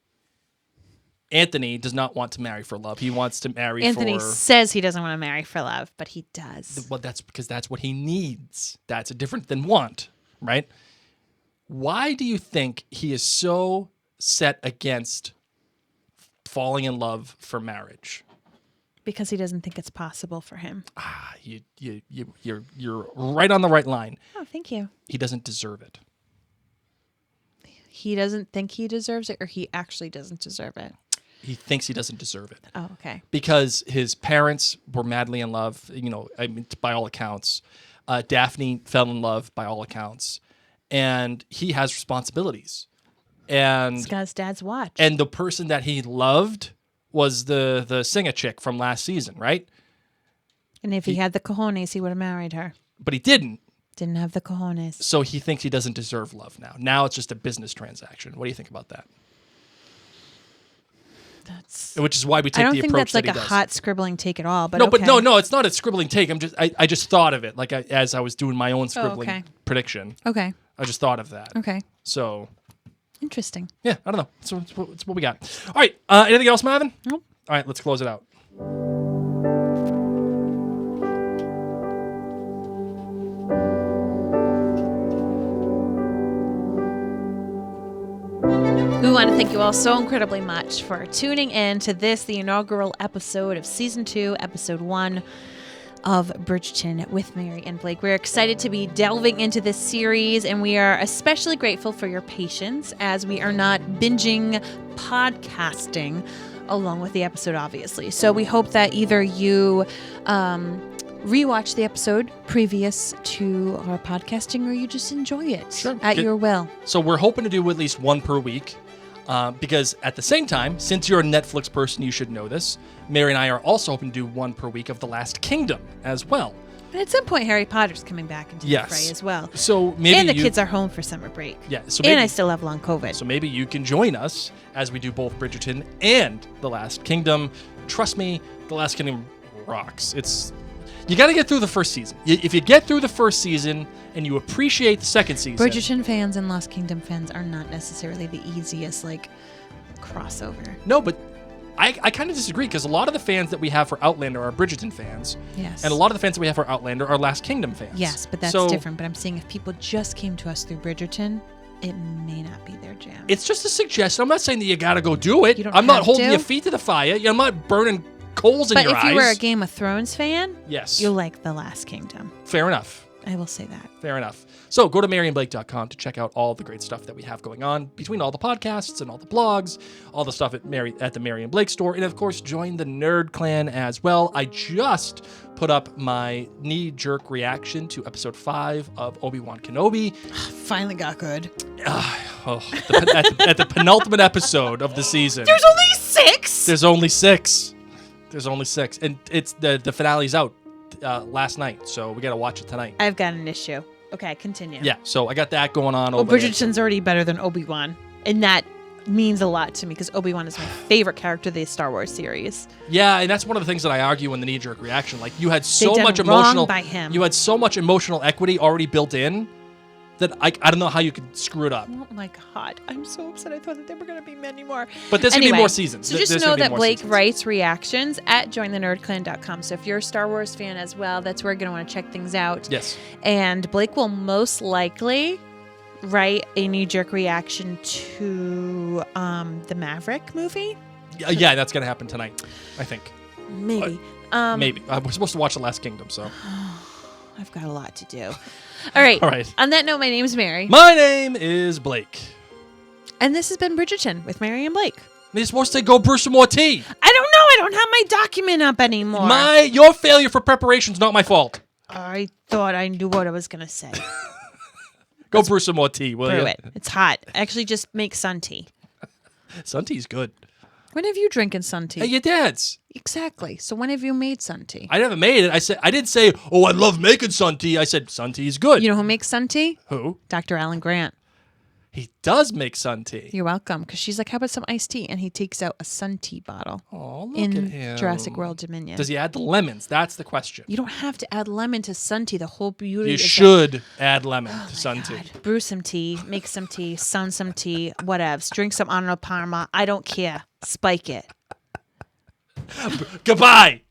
Anthony does not want to marry for love. He wants to marry Anthony for... says he doesn't want to marry for love, but he does. Well, that's because that's what he needs. That's different than want, right? Why do you think he is so set against falling in love for marriage? Because he doesn't think it's possible for him. You're right on the right line. Oh, thank you. He doesn't deserve it. He doesn't think he deserves it, or he actually doesn't deserve it? He thinks he doesn't deserve it. Oh, okay. Because his parents were madly in love, I mean, by all accounts. Daphne fell in love by all accounts. And he has responsibilities. And It's got his dad's watch. And the person that he loved was the singer chick from last season, right? And if he had the cojones, he would have married her. But he didn't. Didn't have the cojones. So he thinks he doesn't deserve love now. Now it's just a business transaction. What do you think about that? Which is why we take I don't the think approach that's like that he a does. hot scribbling take at all. But No, okay. but no, it's not a scribbling take. I just thought of it as I was doing my own scribbling okay. prediction. Okay. I just thought of that. Okay. So Interesting. yeah, I don't know. It's what we got. All right. Anything else, Marvin? Nope. All right, let's close it out. We want to thank you all so incredibly much for tuning in to the inaugural episode of Season 2, Episode 1 of Bridgerton with Mary and Blake. We're excited to be delving into this series, and we are especially grateful for your patience as we are not binging podcasting along with the episode, obviously. So we hope that either you rewatch the episode previous to our podcasting, or you just enjoy it at your will. So we're hoping to do at least one per week. Because at the same time, since you're a Netflix person, you should know this. Mary and I are also hoping to do one per week of The Last Kingdom as well. And at some point, Harry Potter's coming back into the fray as well. So maybe and the kids are home for summer break. Yeah. So and I still have long COVID. So maybe you can join us as we do both Bridgerton and The Last Kingdom. Trust me, The Last Kingdom rocks. You got to get through the first season. If you get through the first season and you appreciate the second season. Bridgerton fans and Lost Kingdom fans are not necessarily the easiest, crossover. No, but I kind of disagree, because a lot of the fans that we have for Outlander are Bridgerton fans. Yes. And a lot of the fans that we have for Outlander are Last Kingdom fans. Yes, but that's different. But I'm saying if people just came to us through Bridgerton, it may not be their jam. It's just a suggestion. I'm not saying that you got to go do it. You don't I'm not have holding to. your feet to the fire. I'm not burning coals in your eyes. But if you were a Game of Thrones fan, yes, you'll like The Last Kingdom. Fair enough. I will say that. Fair enough. So go to maryandblake.com to check out all the great stuff that we have going on between all the podcasts and all the blogs, all the stuff at the Mary and Blake store, and of course join the Nerd Clan as well. I just put up my knee-jerk reaction to episode 5 of Obi-Wan Kenobi. Finally got good. At the penultimate episode of the season. There's only 6? There's only 6. And it's the finale's out last night, so we got to watch it tonight. I've got an issue. Okay, continue. Yeah, so I got that going on. Well, Bridgerton's already better than Obi-Wan, and that means a lot to me because Obi-Wan is my favorite character of the Star Wars series. Yeah, and that's one of the things that I argue in the knee-jerk reaction. Like, you had so They've much done wrong emotional by him. You had so much emotional equity already built in that I don't know how you could screw it up. Oh my God, I'm so upset. I thought that there were going to be many more. But there's going to be more seasons. So just know that Blake writes reactions at jointhenerdclan.com. So if you're a Star Wars fan as well, that's where you're going to want to check things out. Yes. And Blake will most likely write a knee-jerk reaction to the Maverick movie. Yeah, that's going to happen tonight, I think. Maybe. Maybe. We're supposed to watch The Last Kingdom, so. I've got a lot to do. All right. On that note, my name's Mary. My name is Blake. And this has been Bridgerton with Mary and Blake. You're supposed to go brew some more tea. I don't know. I don't have my document up anymore. Your failure for preparation is not my fault. I thought I knew what I was going to say. Go brew some more tea, will Brew you? it. It's hot. Actually, just make sun tea. Sun tea's good. When have you drinking sun tea? Hey, your dad's. Exactly. So when have you made sun tea? I never made it. I didn't say, oh, I love making sun tea. I said sun tea is good. You know who makes sun tea? Who? Dr. Alan Grant. He does make sun tea. You're welcome. Because she's like, how about some iced tea? And he takes out a sun tea bottle Oh, look in at him. Jurassic World Dominion. Does he add the lemons? That's the question. You don't have to add lemon to sun tea. The whole beauty You is should add lemon to sun tea. that brew some tea, make some tea, sun some tea, whatevs. Drink some Arnold Parma. I don't care. Spike it. Goodbye.